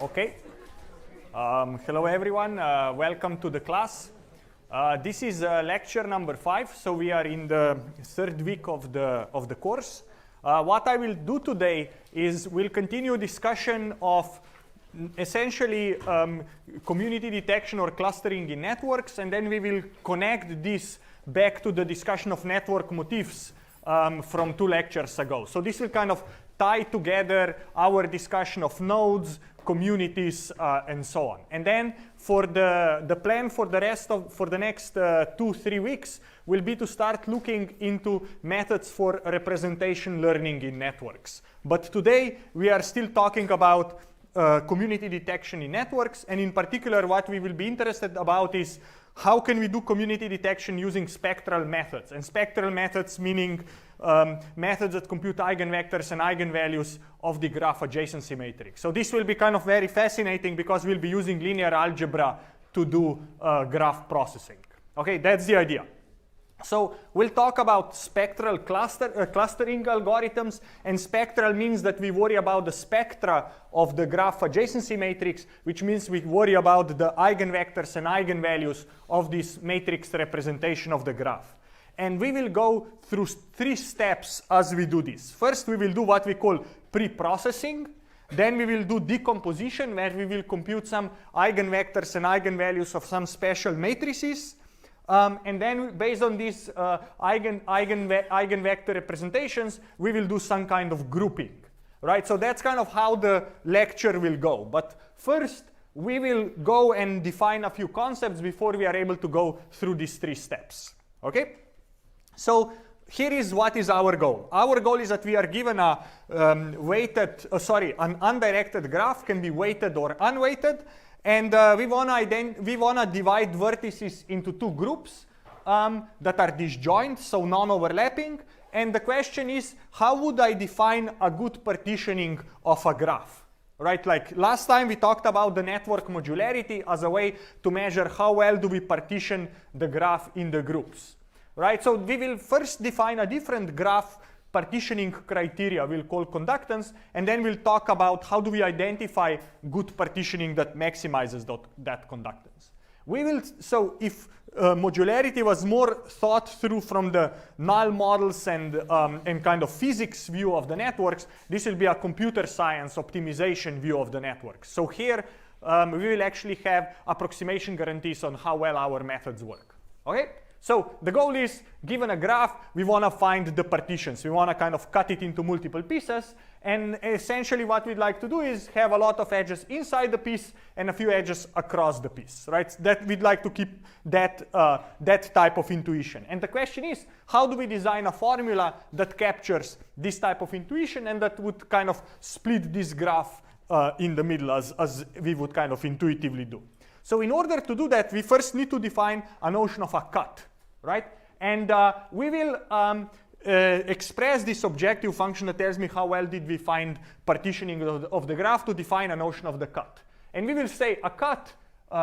Okay. Hello everyone, welcome to the class. This is lecture number 5, so we are in the third week of the course. What I will do today is we'll continue discussion of essentially community detection or clustering in networks, and then we will connect this back to the discussion of network motifs from 2 lectures ago. So this will kind of tie together our discussion of nodes, communities, and so on. And then for the plan for the next 2-3 weeks will be to start looking into methods for representation learning in networks. But today we are still talking about community detection in networks, and in particular what we will be interested about is how can we do community detection using spectral methods. And spectral methods meaning methods that compute eigenvectors and eigenvalues of the graph adjacency matrix. So this will be kind of very fascinating because we'll be using linear algebra to do graph processing. Okay, that's the idea. So we'll talk about spectral clustering algorithms, and spectral means that we worry about the spectra of the graph adjacency matrix, which means we worry about the eigenvectors and eigenvalues of this matrix representation of the graph. And we will go through 3 steps as we do this. First, we will do what we call pre-processing. Then we will do decomposition, where we will compute some eigenvectors and eigenvalues of some special matrices. And then based on these eigenvector representations, we will do some kind of grouping, right? So that's kind of how the lecture will go. But first, we will go and define a few concepts before we are able to go through these 3 steps, okay? So here is what is our goal. Our goal is that we are given a an undirected graph, can be weighted or unweighted. And we want to divide vertices into 2 groups that are disjoint, so non-overlapping. And the question is, how would I define a good partitioning of a graph? Right? Like last time we talked about the network modularity as a way to measure how well do we partition the graph in the groups. Right? So we will first define a different graph partitioning criteria we'll call conductance, and then we'll talk about how do we identify good partitioning that maximizes that conductance. So if modularity was more thought through from the null models and kind of physics view of the networks, this will be a computer science optimization view of the networks. So here we will actually have approximation guarantees on how well our methods work. Okay? So the goal is, given a graph, we want to find the partitions. We want to kind of cut it into multiple pieces. And essentially what we'd like to do is have a lot of edges inside the piece and a few edges across the piece, right? That we'd like to keep that type of intuition. And the question is, how do we design a formula that captures this type of intuition and that would kind of split this graph in the middle as we would kind of intuitively do? So in order to do that, we first need to define a notion of a cut, right? And we will express this objective function that tells me how well did we find partitioning of the graph to define a notion of the cut. And we will say a cut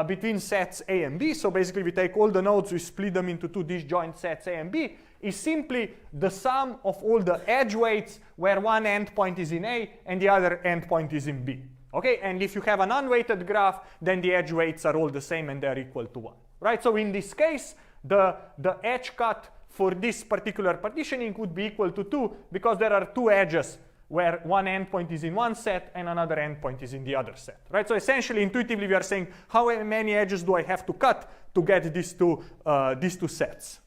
between sets A and B, so basically we take all the nodes, we split them into 2 disjoint sets A and B, is simply the sum of all the edge weights where one endpoint is in A and the other endpoint is in B. Okay, and if you have an unweighted graph, then the edge weights are all the same and they're equal to 1. Right? So in this case, the edge cut for this particular partitioning would be equal to 2 because there are 2 edges where one endpoint is in one set and another endpoint is in the other set. Right? So essentially, intuitively, we are saying how many edges do I have to cut to get these two sets.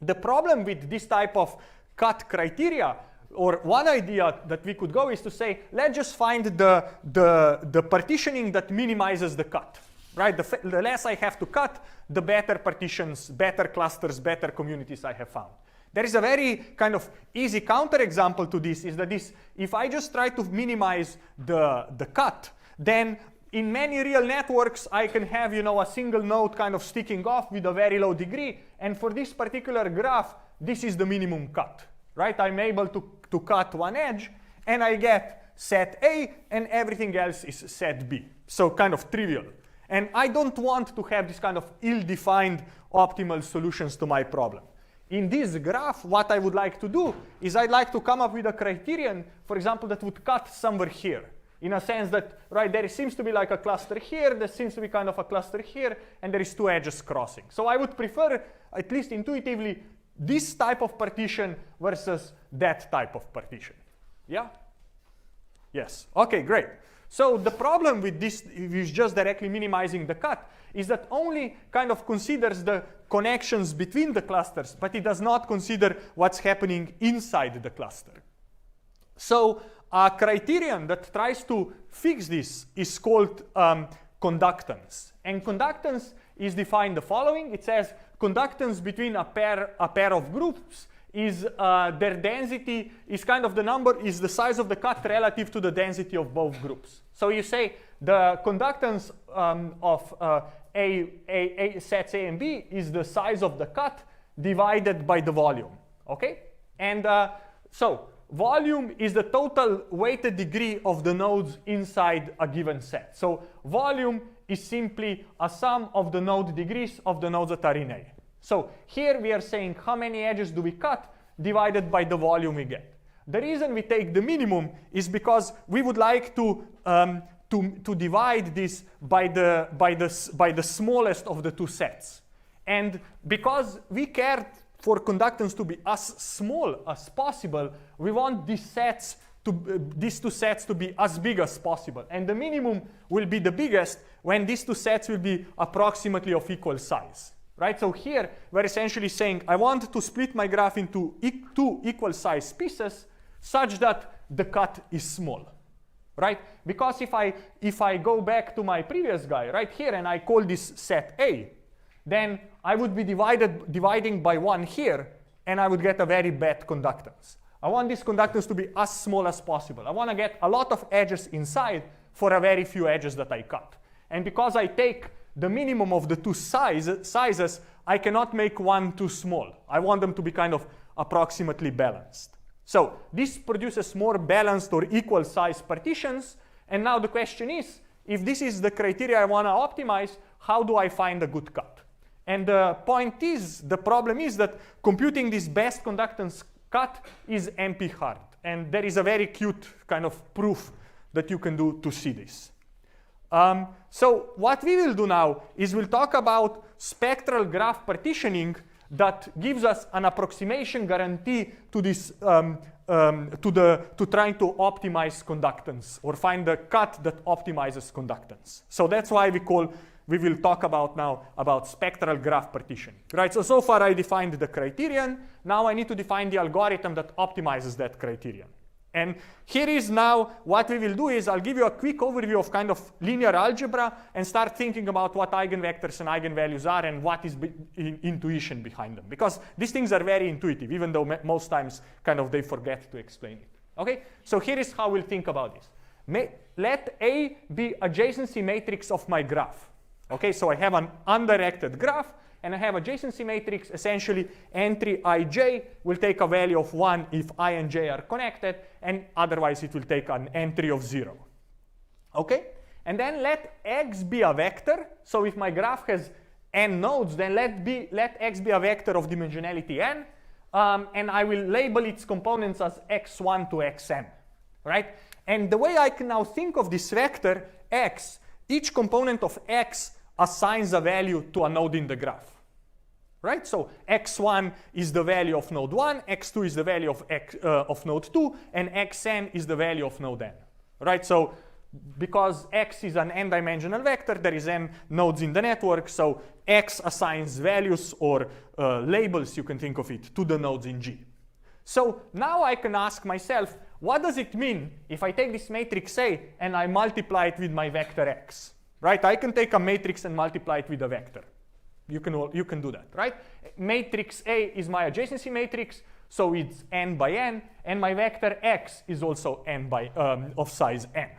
The problem with this type of cut criteria, or one idea that we could go, is to say, let's just find the partitioning that minimizes the cut, right? The less I have to cut, the better partitions, better clusters, better communities I have found. There is a very kind of easy counterexample to this, is that if I just try to minimize the cut, then in many real networks, I can have, a single node kind of sticking off with a very low degree, and for this particular graph, this is the minimum cut. Right? I'm able to cut one edge, and I get set A, and everything else is set B. So kind of trivial. And I don't want to have this kind of ill-defined optimal solutions to my problem. In this graph, what I would like to do is I'd like to come up with a criterion, for example, that would cut somewhere here. in a sense that, right, there seems to be like a cluster here, there seems to be kind of a cluster here, and there is two edges crossing. So I would prefer, at least intuitively, this type of partition versus that type of partition. Yeah? Yes. Okay, great. So the problem with this, with just directly minimizing the cut, is that only kind of considers the connections between the clusters, but it does not consider what's happening inside the cluster. So a criterion that tries to fix this is called conductance. And conductance is defined the following. It says conductance between a pair of groups is their density is kind of the number, is the size of the cut relative to the density of both groups. So you say the conductance of sets A and B is the size of the cut divided by the volume, okay? And so volume is the total weighted degree of the nodes inside a given set. So volume is simply a sum of the node degrees of the nodes that are in A. So here we are saying how many edges do we cut divided by the volume we get. The reason we take the minimum is because we would like to divide this by the smallest of the two sets. And because we care for conductance to be as small as possible, we want these two sets to be as big as possible. And the minimum will be the biggest when these two sets will be approximately of equal size. Right? So here we're essentially saying I want to split my graph into two equal size pieces such that the cut is small. Right? Because if I go back to my previous guy right here and I call this set A, then I would be dividing by 1 here, and I would get a very bad conductance. I want this conductance to be as small as possible. I want to get a lot of edges inside for a very few edges that I cut. And because I take the minimum of the two sizes, I cannot make one too small. I want them to be kind of approximately balanced. So this produces more balanced or equal size partitions. And now the question is, if this is the criteria I want to optimize, how do I find a good cut? And the problem is that computing this best conductance cut is MP hard. And there is a very cute kind of proof that you can do to see this. So what we will do now is we'll talk about spectral graph partitioning that gives us an approximation guarantee to this to trying to optimize conductance or find the cut that optimizes conductance. So that's why we will talk about now about spectral graph partition. Right? So far I defined the criterion. Now I need to define the algorithm that optimizes that criterion. And here is now what we will do is I'll give you a quick overview of kind of linear algebra and start thinking about what eigenvectors and eigenvalues are and what is intuition behind them. Because these things are very intuitive, even though most times kind of they forget to explain it. Okay? So here is how we'll think about this. Let A be adjacency matrix of my graph. Okay, so I have an undirected graph and I have adjacency matrix. Essentially, entry ij will take a value of 1 if I and j are connected, and otherwise it will take an entry of 0. Okay? And then let x be a vector. So if my graph has n nodes, then let x be a vector of dimensionality n, and I will label its components as x1 to xn. Right? And the way I can now think of this vector x, each component of x assigns a value to a node in the graph. Right? So x1 is the value of node 1, x2 is the value of node 2, and xn is the value of node n. Right? So because x is an n-dimensional vector, there is n nodes in the network, so x assigns values or labels, you can think of it, to the nodes in G. So now I can ask myself, what does it mean if I take this matrix A and I multiply it with my vector x? Right? I can take a matrix and multiply it with a vector. You can do that, right? Matrix A is my adjacency matrix, so it's n by n, and my vector x is also n by of size n.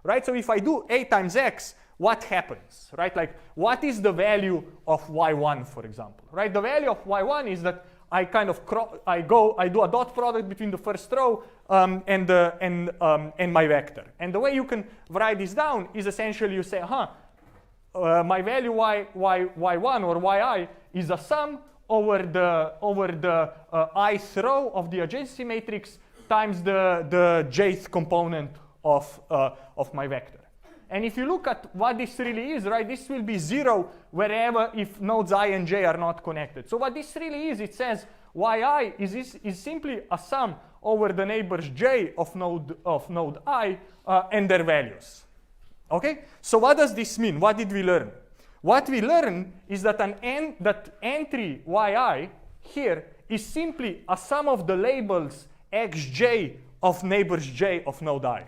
Right? So if I do A times x, what happens? Right? Like, what is the value of y1, for example? Right? The value of y1 is that I kind of I do a dot product between the first row and my vector. And the way you can write this down is essentially you say, my value y1 or yi is a sum over the ith row of the adjacency matrix times the jth component of my vector. And if you look at what this really is, right, this will be 0 wherever if nodes I and j are not connected. So what this really is, it says yi is simply a sum over the neighbors j of node I and their values. Okay? So what does this mean? What did we learn? What we learn is that that entry yi here is simply a sum of the labels xj of neighbors j of node I.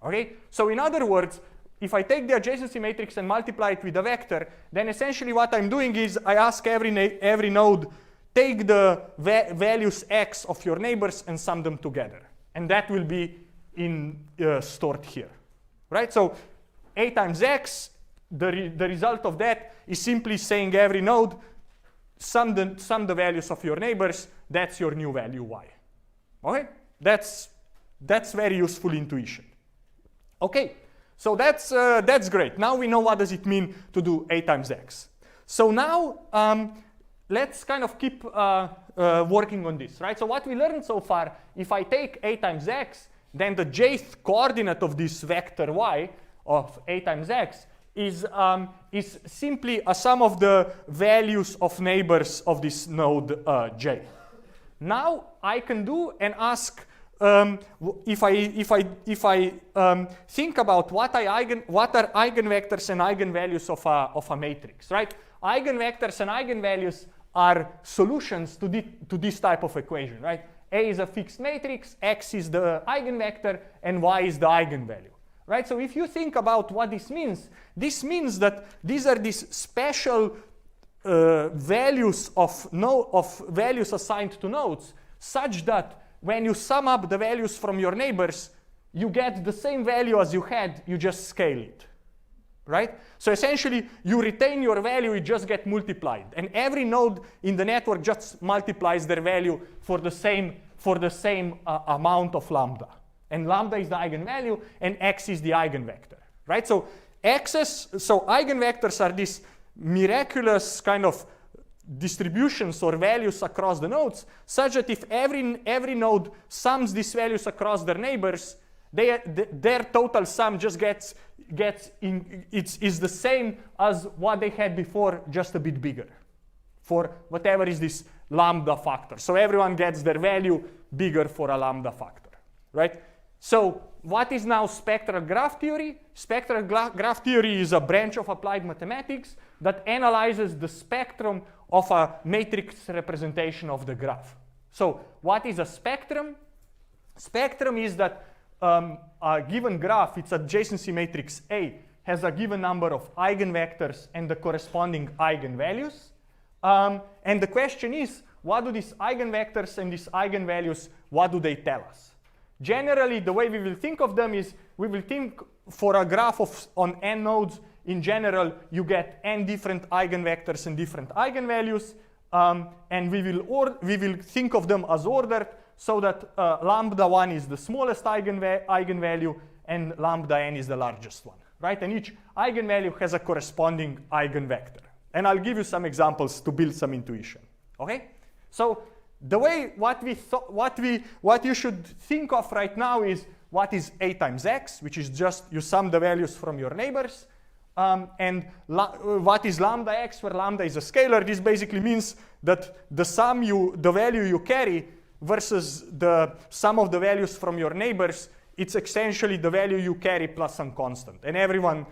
Okay? So in other words, if I take the adjacency matrix and multiply it with a vector, then essentially what I'm doing is I ask every node, take the values x of your neighbors and sum them together. And that will be stored here. Right? So a times x, the result of that is simply saying every node, sum the values of your neighbors, that's your new value y. Okay? That's very useful intuition. Okay, so that's great. Now we know what does it mean to do a times x. So now let's kind of keep working on this, right? So what we learned so far, if I take a times x, then the jth coordinate of this vector y of a times x is simply a sum of the values of neighbors of this node j. Now I can do and ask, if I think about what are eigenvectors and eigenvalues of a matrix, right? Eigenvectors and eigenvalues are solutions to this type of equation, right? A is a fixed matrix, x is the eigenvector, and y is the eigenvalue, right? So if you think about what this means that these are these special values of values assigned to nodes, such that when you sum up the values from your neighbors, you get the same value as you had, you just scale it, right? So essentially, you retain your value, it just gets multiplied. And every node in the network just multiplies their value for the same amount of lambda. And lambda is the eigenvalue, and x is the eigenvector, right? So eigenvectors are these miraculous kind of distributions or values across the nodes, such that if every node sums these values across their neighbors, their total sum just is the same as what they had before, just a bit bigger, for whatever is this lambda factor. So everyone gets their value bigger for a lambda factor, right? So what is now spectral graph theory? Spectral graph theory is a branch of applied mathematics that analyzes the spectrum of a matrix representation of the graph. So what is a spectrum? Spectrum is that a given graph, its adjacency matrix A, has a given number of eigenvectors and the corresponding eigenvalues. And the question is, what do these eigenvectors and these eigenvalues, what do they tell us? Generally, the way we will think of them is, we will think for a graph on n nodes, in general, you get n different eigenvectors and different eigenvalues, and we will think of them as ordered, so that lambda 1 is the smallest eigenvalue, and lambda n is the largest one, right? And each eigenvalue has a corresponding eigenvector. And I'll give you some examples to build some intuition, okay? So the way what you should think of right now is what is a times x, which is just you sum the values from your neighbors, and what is lambda x, where lambda is a scalar. This basically means that the value you carry versus the sum of the values from your neighbors, it's essentially the value you carry plus some constant. And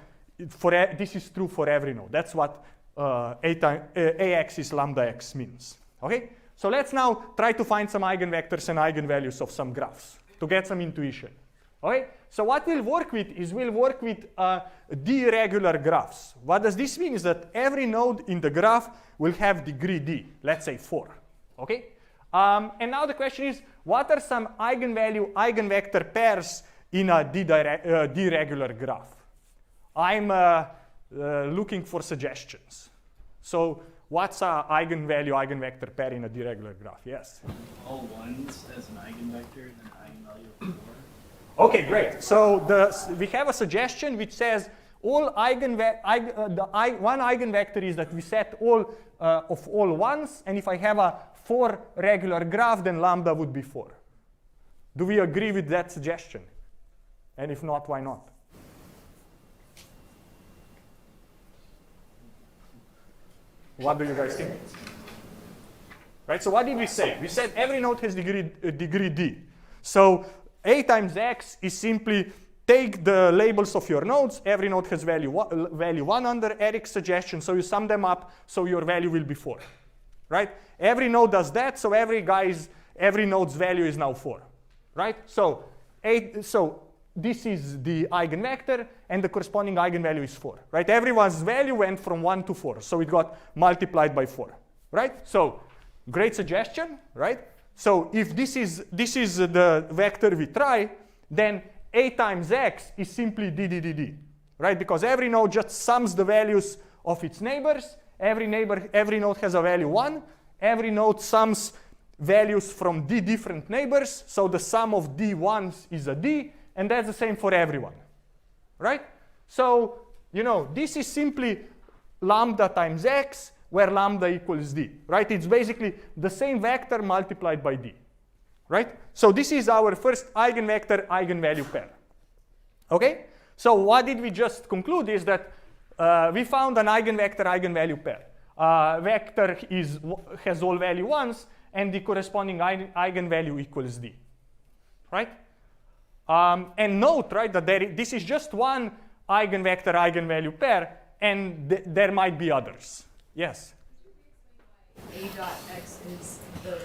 this is true for every node. That's what ax is lambda x means, okay? So let's now try to find some eigenvectors and eigenvalues of some graphs to get some intuition. Okay? So what we'll work with is d-regular graphs. What does this mean is that every node in the graph will have degree d, let's say 4. Okay? And now the question is, what are some eigenvector pairs in a d-regular graph? I'm looking for suggestions. So what's an eigenvector pair in a d-regular graph? Yes? All ones as an eigenvector and an eigenvalue of 4. Okay, great. So we have a suggestion which says one eigenvector is that we set all of all ones, and if I have a 4 regular graph, then lambda would be 4. Do we agree with that suggestion? And if not, why not? What do you guys think? Right, so what did we say? We said every node has degree d. So A times x is simply take the labels of your nodes. Every node has value 1 under Eric's suggestion, so you sum them up, so your value will be 4. Right? Every node does that, so every node's value is now 4. Right? So this is the eigenvector, and the corresponding eigenvalue is 4. Right? Everyone's value went from 1 to 4, so it got multiplied by 4. Right? So great suggestion, right? So if this is the vector we try, then A times x is simply d, right? Because every node just sums the values of its neighbors. Every node has a value 1. Every node sums values from d different neighbors. So the sum of d1s is a d, and that's the same for everyone, right? So, this is simply lambda times x, where lambda equals d, right? It's basically the same vector multiplied by d, right? So this is our first eigenvector-eigenvalue pair, okay? So what did we just conclude is that we found an eigenvector-eigenvalue pair. Vector has all value 1s, and the corresponding eigenvalue equals d, right? And note, right, that this is just one eigenvector-eigenvalue pair, and there might be others. Yes? A dot x is the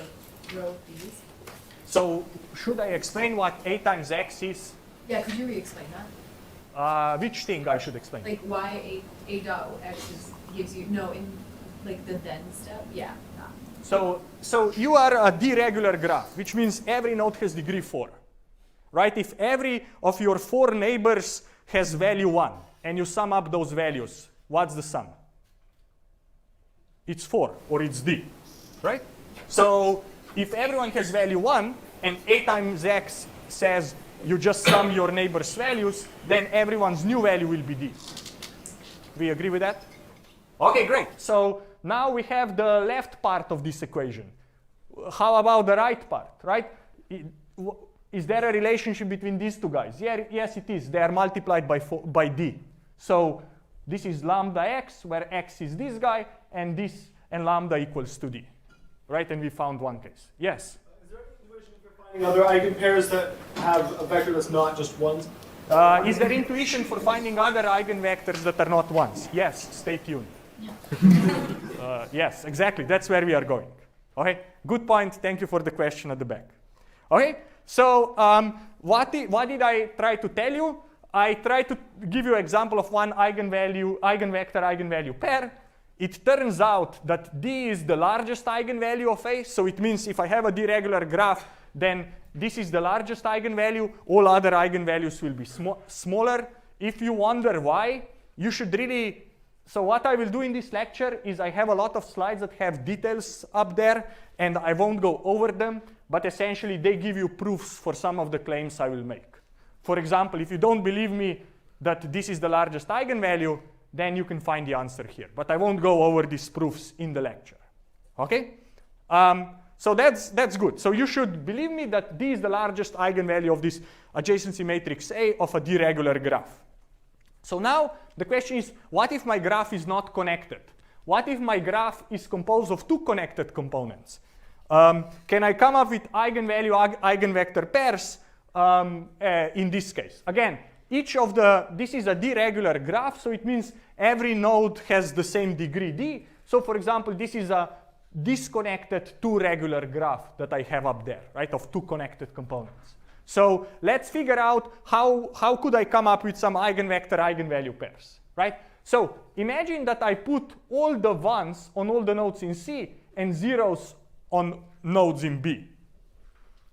row of these. So should I explain what A times x is? Yeah, could you re-explain that? Which thing I should explain? Like why A dot x gives you, in like the then step? Yeah. So you are a deregular graph, which means every node has degree 4. Right? If every of your 4 neighbors has value 1, and you sum up those values, what's the sum? It's 4, or it's d, right? So if everyone has value 1, and A times x says you just sum your neighbors' values, then everyone's new value will be d. We agree with that? Okay, great. So now we have the left part of this equation. How about the right part, right? Is there a relationship between these two guys? Yeah, yes, it is. They are multiplied by d. So this is lambda x, where x is this guy, and lambda equals to d, right? And we found one case. Yes? Is there any intuition for finding other eigenpairs that have a vector that's not just ones? Is there intuition for finding other eigenvectors that are not ones? Yes, stay tuned. Yes, exactly. That's where we are going. Okay, good point. Thank you for the question at the back. Okay, so what did I try to tell you? I tried to give you an example of one eigenvector-eigenvalue pair. It turns out that D is the largest eigenvalue of A, so it means if I have a deregular graph, then this is the largest eigenvalue. All other eigenvalues will be smaller. If you wonder why, you should really... So what I will do in this lecture is I have a lot of slides that have details up there, and I won't go over them, but essentially they give you proofs for some of the claims I will make. For example, if you don't believe me that this is the largest eigenvalue, then you can find the answer here. But I won't go over these proofs in the lecture. Okay? So that's good. So you should believe me that D is the largest eigenvalue of this adjacency matrix A of a deregular graph. So now the question is, what if my graph is not connected? What if my graph is composed of two connected components? Can I come up with eigenvector pairs in this case? Again, this is a deregular graph, so it means every node has the same degree D. So for example, this is a disconnected two-regular graph that I have up there, right, of two connected components. So let's figure out how could I come up with some eigenvector-eigenvalue pairs, right? So imagine that I put all the 1s on all the nodes in C and 0s on nodes in B,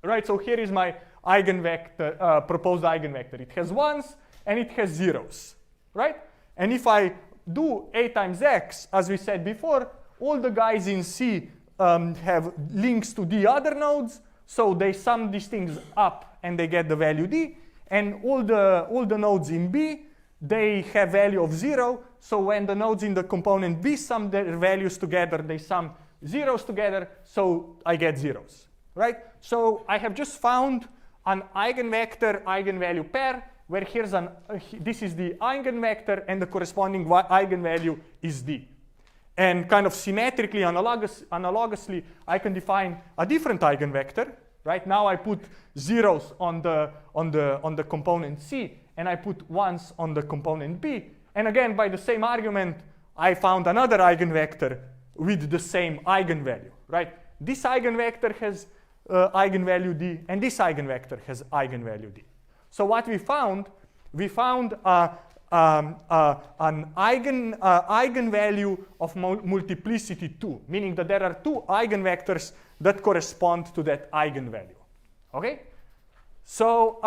right? So here is my eigenvector, proposed eigenvector. It has 1s and it has 0s, right? And if I do A times X, as we said before, all the guys in C have links to the other nodes, so they sum these things up and they get the value D. And all the nodes in B, they have value of 0. So when the nodes in the component B sum their values together, they sum zeros together, so I get zeros, right? So I have just found an eigenvector-eigenvalue pair where here's this is the eigenvector and the corresponding eigenvalue is D. And kind of symmetrically, analogously, I can define a different eigenvector. Right now, I put zeros on the component C, and I put ones on the component B. And again, by the same argument, I found another eigenvector with the same eigenvalue. Right? This eigenvector has eigenvalue D, and this eigenvector has eigenvalue D. So what we found an eigenvalue of multiplicity 2, meaning that there are two eigenvectors that correspond to that eigenvalue. Okay? So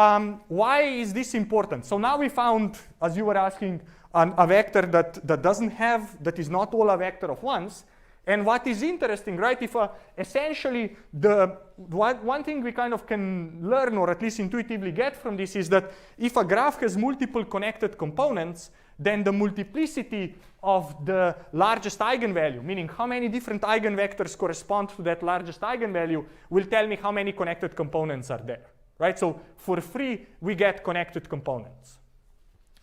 why is this important? So now we found, as you were asking, a vector that is not all a vector of ones. And what is interesting, right? If essentially one thing we kind of can learn, or at least intuitively get from this, is that if a graph has multiple connected components, then the multiplicity of the largest eigenvalue, meaning how many different eigenvectors correspond to that largest eigenvalue, will tell me how many connected components are there, right? So for free, we get connected components.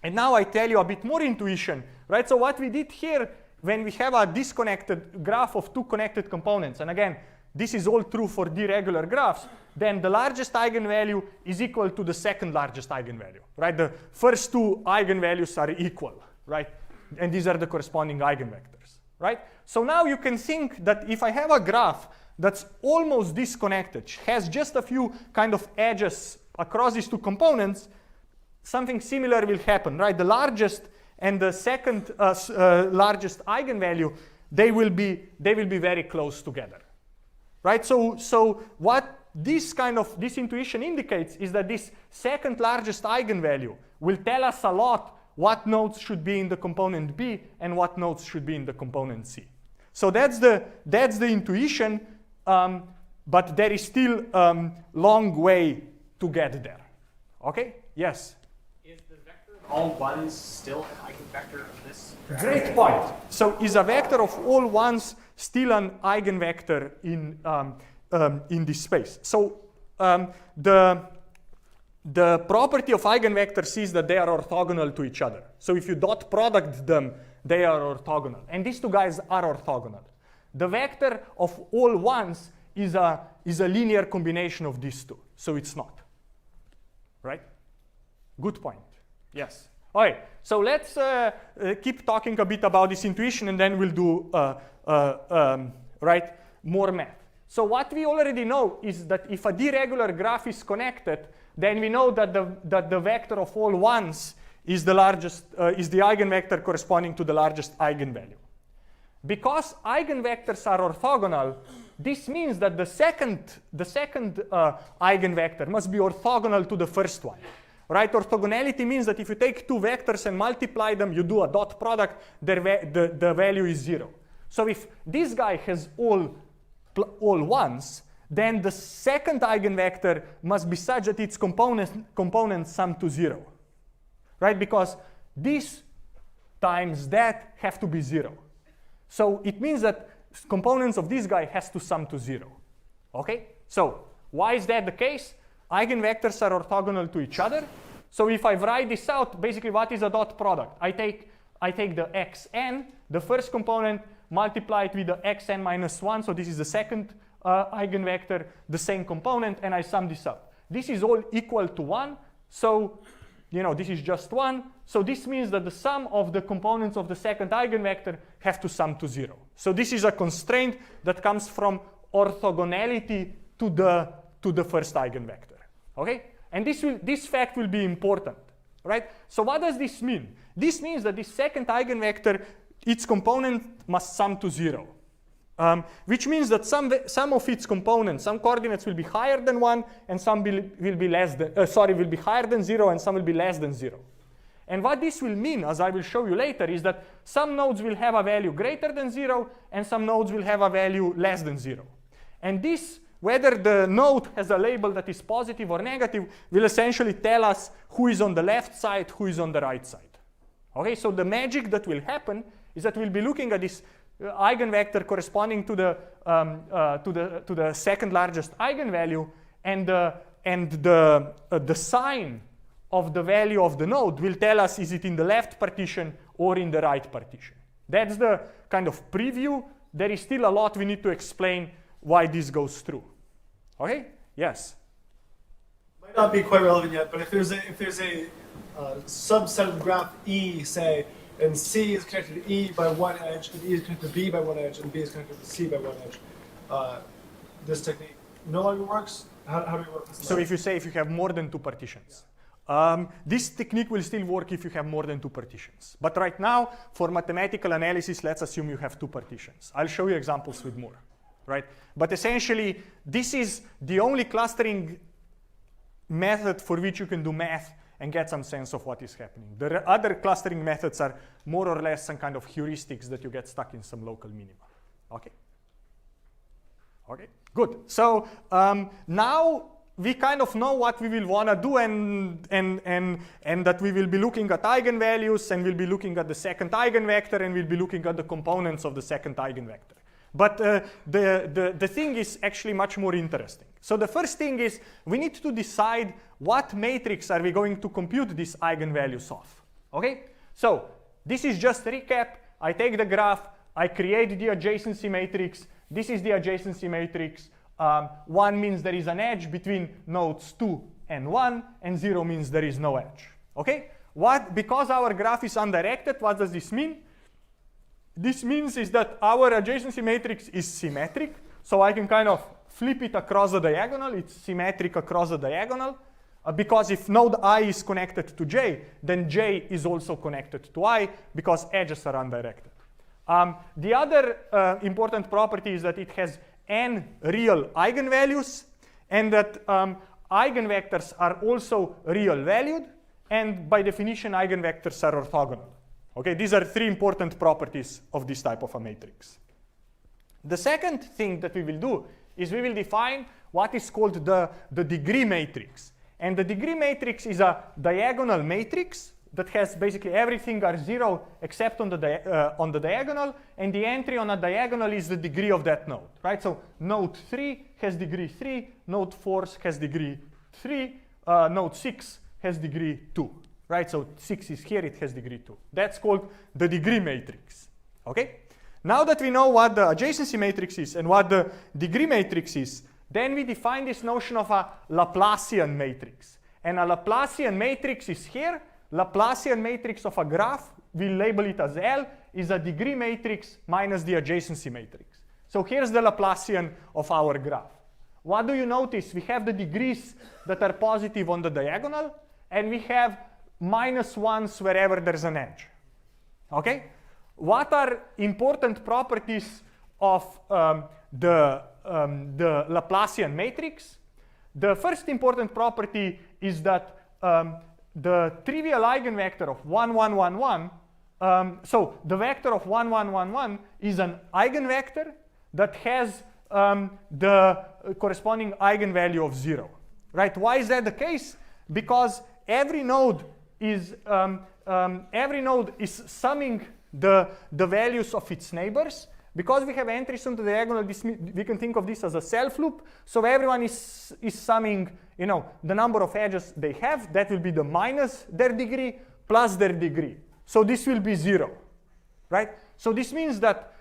And now I tell you a bit more intuition, right? So what we did here, when we have a disconnected graph of two connected components, and again, this is all true for deregular graphs, then the largest eigenvalue is equal to the second largest eigenvalue, right? The first two eigenvalues are equal, right? And these are the corresponding eigenvectors, right? So now you can think that if I have a graph that's almost disconnected, has just a few kind of edges across these two components, something similar will happen, right? The largest and the second largest eigenvalue, they will be very close together, right? So what this intuition indicates is that this second largest eigenvalue will tell us a lot what nodes should be in the component B and what nodes should be in the component C. So that's the intuition, but there is still long way to get there. Okay? Yes. All ones still an eigenvector of this? Great point. So is a vector of all ones still an eigenvector in this space? So the property of eigenvectors is that they are orthogonal to each other. So if you dot product them, they are orthogonal. And these two guys are orthogonal. The vector of all ones is a linear combination of these two. So it's not. Right? Good point. Yes. All right. So let's keep talking a bit about this intuition, and then we'll do more math. So what we already know is that if a deregular graph is connected, then we know that the vector of all ones is the largest is the eigenvector corresponding to the largest eigenvalue. Because eigenvectors are orthogonal, this means that the second eigenvector must be orthogonal to the first one. Right? Orthogonality means that if you take two vectors and multiply them, you do a dot product, the value is 0. So if this guy has all ones, then the second eigenvector must be such that its components sum to 0. Right? Because this times that have to be 0. So it means that components of this guy has to sum to 0. Okay? So why is that the case? Eigenvectors are orthogonal to each other. So if I write this out, basically what is a dot product? I take the xn, the first component, multiply it with the xn minus 1. So this is the second eigenvector, the same component, and I sum this up. This is all equal to 1. So, this is just 1. So this means that the sum of the components of the second eigenvector have to sum to 0. So this is a constraint that comes from orthogonality to the first eigenvector. Okay? And this fact will be important, right? So what does this mean? This means that this second eigenvector, its component must sum to 0. Which means that some of its components, some coordinates will be higher than 1, and some will be higher than 0, and some will be less than 0. And what this will mean, as I will show you later, is that some nodes will have a value greater than 0, and some nodes will have a value less than 0. And this, whether the node has a label that is positive or negative, will essentially tell us who is on the left side, who is on the right side. Okay, so the magic that will happen is that we'll be looking at this eigenvector corresponding to the second largest eigenvalue, and the sign of the value of the node will tell us is it in the left partition or in the right partition. That's the kind of preview. There is still a lot we need to explain why this goes through. Okay? Yes? Might not be quite relevant yet, but if there's a subset of the graph E, say, and C is connected to E by one edge, and E is connected to B by one edge, and B is connected to C by one edge, this technique no longer works? How do we work this? So if you have more than two partitions. This technique will still work if you have more than two partitions. But right now, for mathematical analysis, let's assume you have two partitions. I'll show you examples with more, right? But essentially, this is the only clustering method for which you can do math and get some sense of what is happening. The other clustering methods are more or less some kind of heuristics that you get stuck in some local minima. Okay? Okay, good. So now we kind of know what we will want to do and that we will be looking at eigenvalues and we'll be looking at the second eigenvector and we'll be looking at the components of the second eigenvector. But the thing is actually much more interesting. So the first thing is we need to decide what matrix are we going to compute these eigenvalues of. Okay? So this is just a recap. I take the graph, I create the adjacency matrix. This is the adjacency matrix. 1 means there is an edge between nodes 2 and 1, and 0 means there is no edge. Okay? Because our graph is undirected, what does this mean? This means is that our adjacency matrix is symmetric, so I can kind of flip it across the diagonal. It's symmetric across the diagonal, because if node I is connected to J, then J is also connected to I, because edges are undirected. The other important property is that it has n real eigenvalues, and that eigenvectors are also real valued, and by definition eigenvectors are orthogonal. Okay, these are three important properties of this type of a matrix. The second thing that we will do is we will define what is called the degree matrix. And the degree matrix is a diagonal matrix that has basically everything are 0 except on the diagonal, and the entry on a diagonal is the degree of that node, right? So node 3 has degree 3, node 4 has degree 3, node 6 has degree 2, right? So 6 is here, it has degree 2. That's called the degree matrix, okay? Now that we know what the adjacency matrix is and what the degree matrix is, then we define this notion of a Laplacian matrix. And a Laplacian matrix is here. Laplacian matrix of a graph, we label it as L, is a degree matrix minus the adjacency matrix. So here's the Laplacian of our graph. What do you notice? We have the degrees that are positive on the diagonal, and we have -1s wherever there's an edge. Okay? What are important properties of the Laplacian matrix? The first important property is that the trivial eigenvector of 1, 1, 1, 1, so the vector of 1, 1, 1, 1 is an eigenvector that has the corresponding eigenvalue of 0, right? Why is that the case? Because every node is summing the values of its neighbors. Because we have entries on the diagonal, we can think of this as a self loop. So everyone is summing, you know, the number of edges they have. That will be the minus their degree plus their degree. So this will be 0, right? So this means that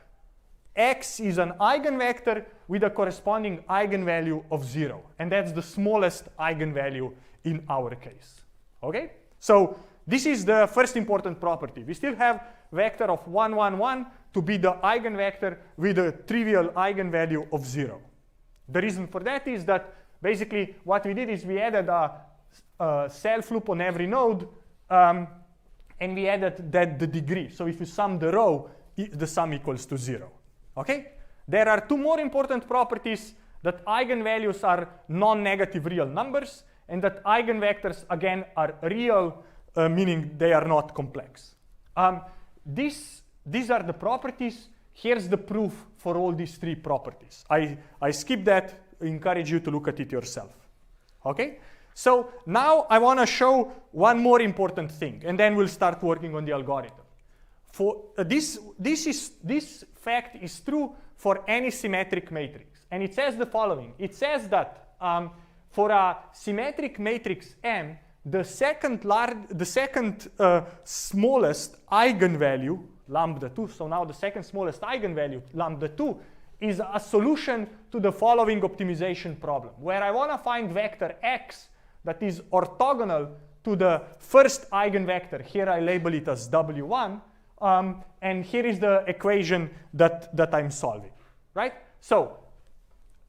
x is an eigenvector with a corresponding eigenvalue of 0. And that's the smallest eigenvalue in our case, okay? So this is the first important property. We still have vector of 1, 1, 1 to be the eigenvector with a trivial eigenvalue of 0. The reason for that is that basically what we did is we added a self loop on every node, and we added the degree. So if you sum the row, the sum equals to 0. Okay? There are two more important properties: that eigenvalues are non-negative real numbers, and that eigenvectors again are real, meaning they are not complex. These are the properties. Here's the proof for all these three properties. I skipped that. I encourage you to look at it yourself. Okay? So now I want to show one more important thing, and then we'll start working on the algorithm. For this fact is true for any symmetric matrix, and it says the following. It says that for a symmetric matrix M, the second smallest eigenvalue, lambda 2, so now the second smallest eigenvalue, lambda 2, is a solution to the following optimization problem, where I want to find vector x that is orthogonal to the first eigenvector. Here I label it as W1, and here is the equation that I'm solving, right? So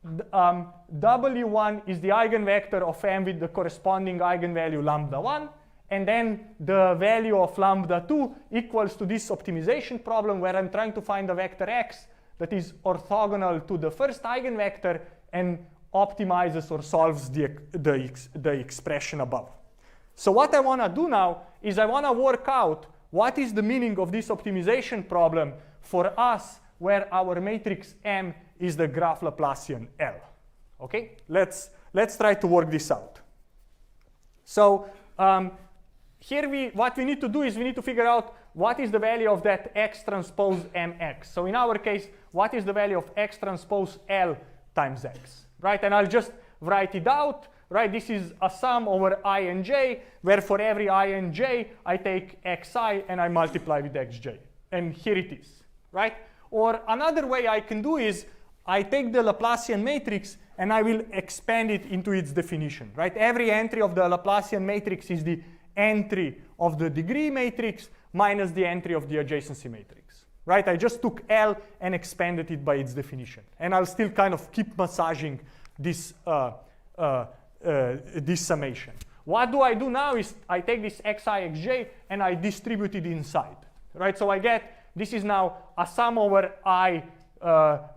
W1 is the eigenvector of M with the corresponding eigenvalue lambda 1, and then the value of lambda 2 equals to this optimization problem where I'm trying to find a vector x that is orthogonal to the first eigenvector and optimizes or solves the expression above. So what I want to do now is I want to work out what is the meaning of this optimization problem for us where our matrix M is the graph Laplacian L. Okay, let's try to work this out. So here what we need to do is we need to figure out what is the value of that x transpose mx. So in our case, what is the value of x transpose L times x, right? And I'll just write it out, right? This is a sum over I and j, where for every I and j, I take xi and I multiply with xj. And here it is, right? Or another way I can do is I take the Laplacian matrix and I will expand it into its definition, right? Every entry of the Laplacian matrix is the entry of the degree matrix minus the entry of the adjacency matrix, right? I just took L and expanded it by its definition. And I'll still kind of keep massaging this, this summation. What do I do now is I take this xi, xj, and I distribute it inside, right? So I get, this is now a sum over I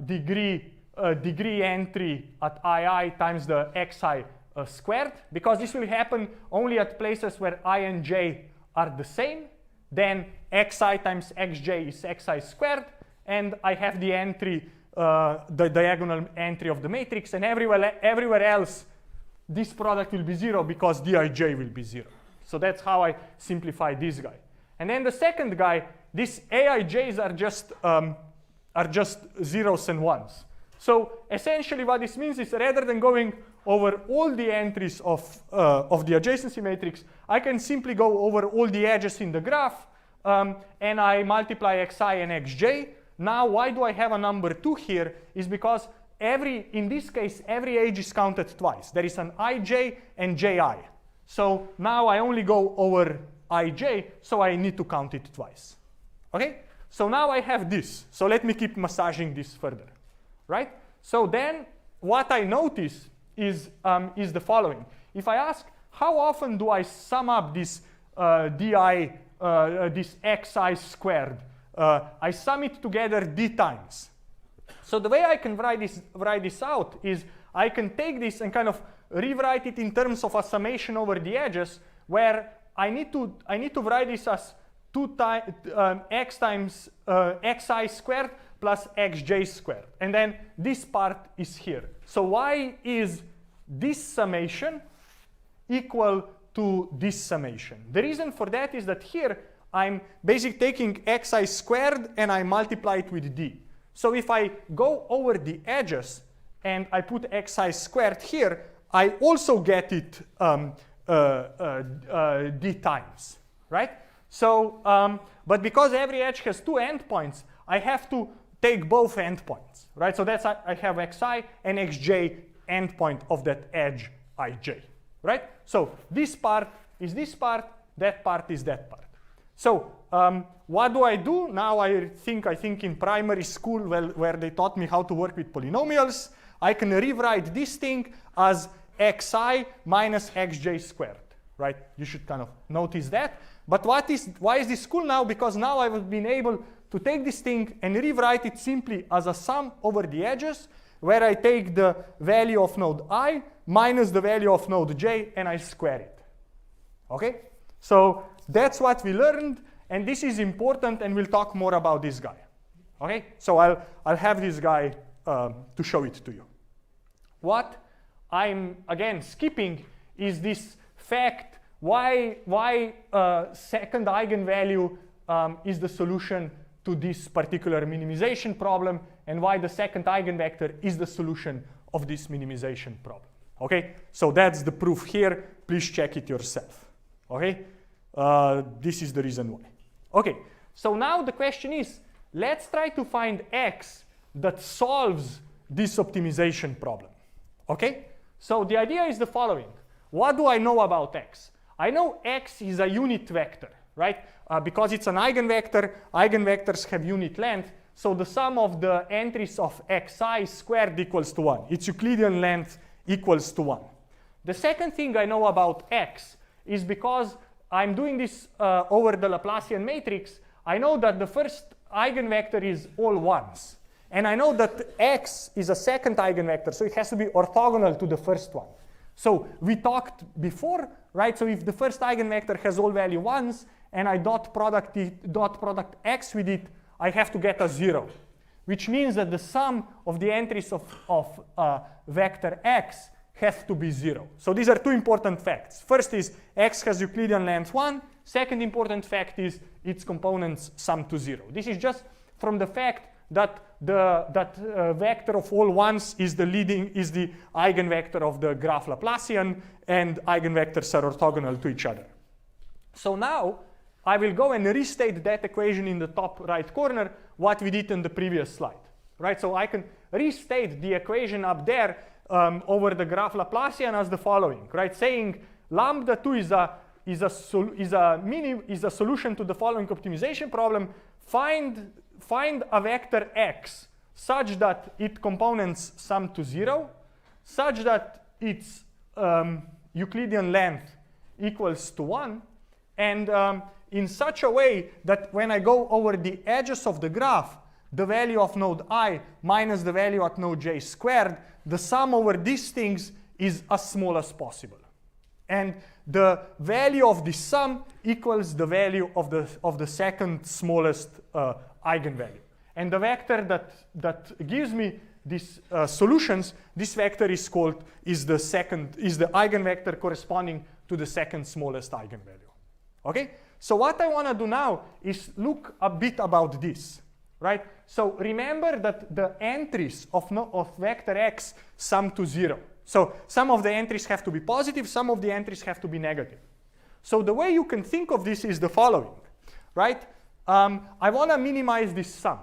degree entry at ii times the xi squared, because this will happen only at places where I and j are the same. Then xi times xj is xi squared, and I have the entry, the diagonal entry of the matrix, and everywhere else, this product will be 0 because dij will be 0. So that's how I simplify this guy. And then the second guy, these aij's are just zeros and ones. So essentially what this means is rather than going over all the entries of the adjacency matrix, I can simply go over all the edges in the graph, and I multiply xi and xj. Now why do I have a number 2 here is because in this case, every edge is counted twice. There is an ij and ji. So now I only go over ij, so I need to count it twice. Okay? So now I have this. So let me keep massaging this further, right? So then what I notice is the following. If I ask, how often do I sum up this this xi squared? I sum it together d times. So the way I can write this out is I can take this and kind of rewrite it in terms of a summation over the edges, where I need to write this as x times xi squared plus xj squared. And then this part is here. So why is this summation equal to this summation? The reason for that is that here I'm basically taking xi squared and I multiply it with d. So if I go over the edges and I put xi squared here, I also get it d times, right? So, but because every edge has 2 endpoints, I have to take both endpoints, right? So that's I have xi and xj endpoint of that edge ij, right? So this part is this part, that part is that part. So what do I do? Now I think in primary school where they taught me how to work with polynomials, I can rewrite this thing as xi minus xj squared, right? You should kind of notice that. But why is this cool now? Because now I've been able to take this thing and rewrite it simply as a sum over the edges, where I take the value of node I minus the value of node j and I square it. Okay? So that's what we learned, and this is important, and we'll talk more about this guy. Okay? So I'll have this guy to show it to you. What I'm again skipping is this fact why second eigenvalue is the solution to this particular minimization problem, and why the second eigenvector is the solution of this minimization problem. Okay? So that's the proof here. Please check it yourself. Okay, this is the reason why. Okay, so now the question is, let's try to find x that solves this optimization problem. Okay, so the idea is the following. What do I know about x? I know x is a unit vector, right? Because it's an eigenvector, eigenvectors have unit length, so the sum of the entries of xi squared equals to 1. Its Euclidean length equals to 1. The second thing I know about x is because I'm doing this over the Laplacian matrix, I know that the first eigenvector is all ones. And I know that x is a second eigenvector, so it has to be orthogonal to the first one. So we talked before, right? So if the first eigenvector has all value ones, and I dot product x with it, I have to get a 0, which means that the sum of the entries of vector x has to be 0. So these are two important facts. First is x has Euclidean length 1. Second important fact is its components sum to 0. This is just from the fact that the vector of all ones is the eigenvector of the graph Laplacian, and eigenvectors are orthogonal to each other. So now I will go and restate that equation in the top right corner, what we did in the previous slide, right? So I can restate the equation up there over the graph Laplacian as the following, right? Saying lambda 2 is a solution to the following optimization problem. Find a vector x such that its components sum to 0, such that its Euclidean length equals to 1, and in such a way that when I go over the edges of the graph, the value of node I minus the value at node j squared, the sum over these things is as small as possible. And the value of the sum equals the value of the second smallest eigenvalue. And the vector that gives me these solutions, this vector is the eigenvector corresponding to the second smallest eigenvalue. Okay? So what I want to do now is look a bit about this, right? So remember that the entries of vector x sum to 0. So some of the entries have to be positive, some of the entries have to be negative. So the way you can think of this is the following, right? I want to minimize this sum.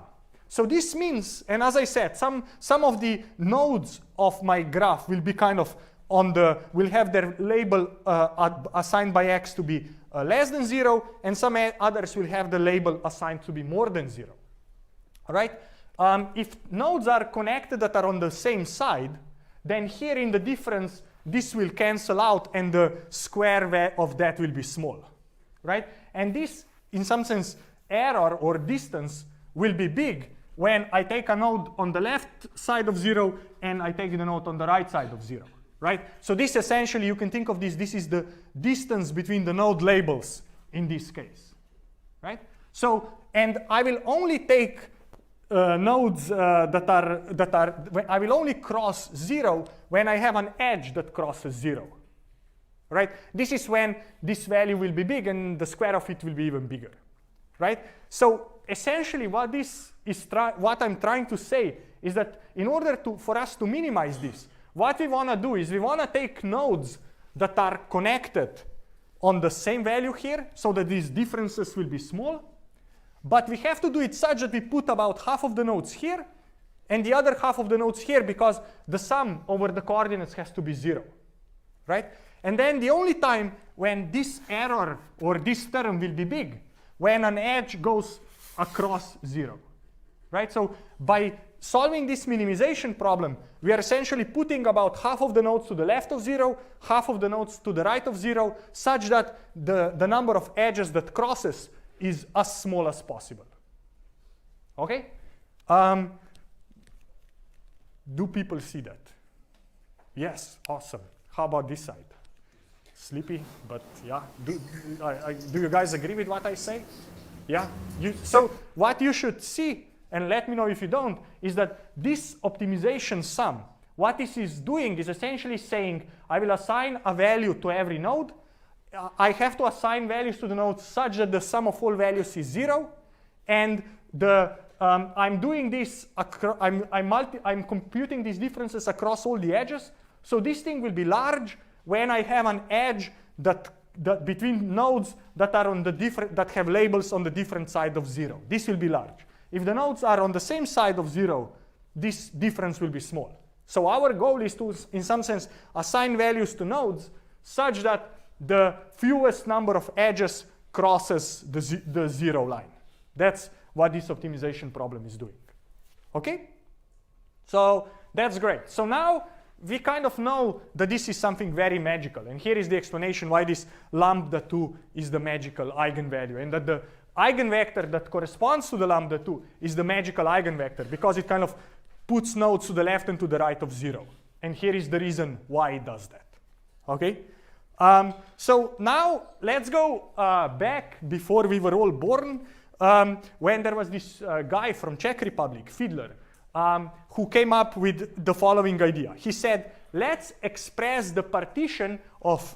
So this means, and as I said, some of the nodes of my graph will be kind of will have their label assigned by x to be less than 0, and some others will have the label assigned to be more than 0. All right? If nodes are connected that are on the same side, then here in the difference, this will cancel out, and the square of that will be small, right? And this, in some sense, error or distance will be big when I take a node on the left side of 0 and I take the node on the right side of 0, right? So this essentially, you can think of this is the distance between the node labels in this case, right? So, and I will only take nodes I will only cross 0 when I have an edge that crosses 0, right? This is when this value will be big and the square of it will be even bigger, right? So essentially what I'm trying to say is that in order for us to minimize this, what we want to do is we want to take nodes that are connected on the same value here so that these differences will be small. But we have to do it such that we put about half of the nodes here and the other half of the nodes here, because the sum over the coordinates has to be 0, right? And then the only time when this error or this term will be big, when an edge goes across 0, right? So by solving this minimization problem, we are essentially putting about half of the nodes to the left of 0, half of the nodes to the right of 0, such that the number of edges that crosses is as small as possible. Okay? Do people see that? Yes, awesome. How about this side? Sleepy, but yeah. Do you guys agree with what I say? Yeah? So what you should see, and let me know if you don't, is that this optimization sum, what this is doing is essentially saying, I will assign a value to every node. I have to assign values to the nodes such that the sum of all values is 0, and I'm doing this. I'm computing these differences across all the edges. So this thing will be large when I have an edge that between nodes that are on the that have labels on the different side of 0. This will be large. If the nodes are on the same side of 0, this difference will be small. So our goal is to, in some sense, assign values to nodes such that the fewest number of edges crosses the 0 line. That's what this optimization problem is doing. Okay? So that's great. So now we kind of know that this is something very magical. And here is the explanation why this lambda 2 is the magical eigenvalue, and that the eigenvector that corresponds to the lambda 2 is the magical eigenvector, because it kind of puts nodes to the left and to the right of 0. And here is the reason why it does that. Okay? So now let's go back before we were all born, when there was this guy from Czech Republic, Fiedler, who came up with the following idea. He said, let's express the partition of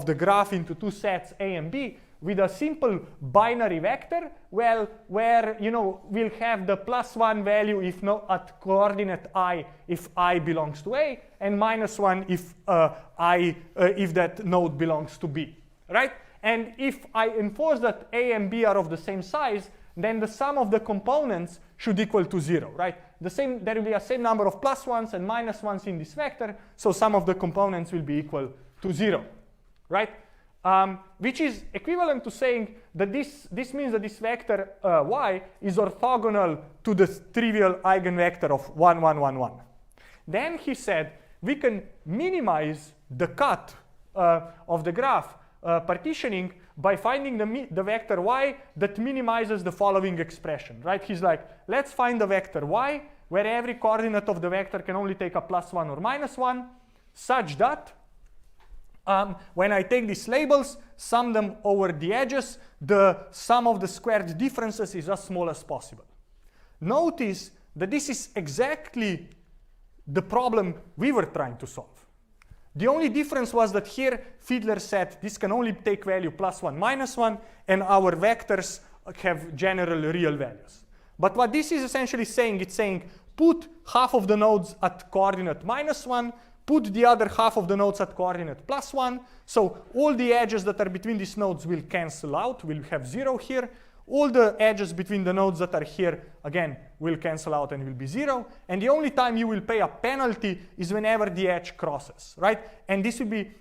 the graph into two sets A and B with a simple binary vector, well, where we'll have the +1 value if at coordinate I if I belongs to A, and -1 if if that node belongs to B, right? And if I enforce that A and B are of the same size, then the sum of the components should equal to 0, right? There will be a same number of +1s and -1s in this vector, so sum of the components will be equal to 0, right? Which is equivalent to saying that this means that this vector y is orthogonal to the trivial eigenvector of 1, 1, 1, 1. Then he said we can minimize the cut of the graph partitioning by finding the vector y that minimizes the following expression, right? He's like, let's find the vector y where every coordinate of the vector can only take a +1 or -1, such that when I take these labels, sum them over the edges, the sum of the squared differences is as small as possible. Notice that this is exactly the problem we were trying to solve. The only difference was that here Fiedler said this can only take value +1, -1, and our vectors have general real values. But what this is essentially saying, it's saying put half of the nodes at coordinate -1, put the other half of the nodes at coordinate +1, so all the edges that are between these nodes will cancel out, we'll have 0 here. All the edges between the nodes that are here, again, will cancel out and will be 0. And the only time you will pay a penalty is whenever the edge crosses, right? And this will be,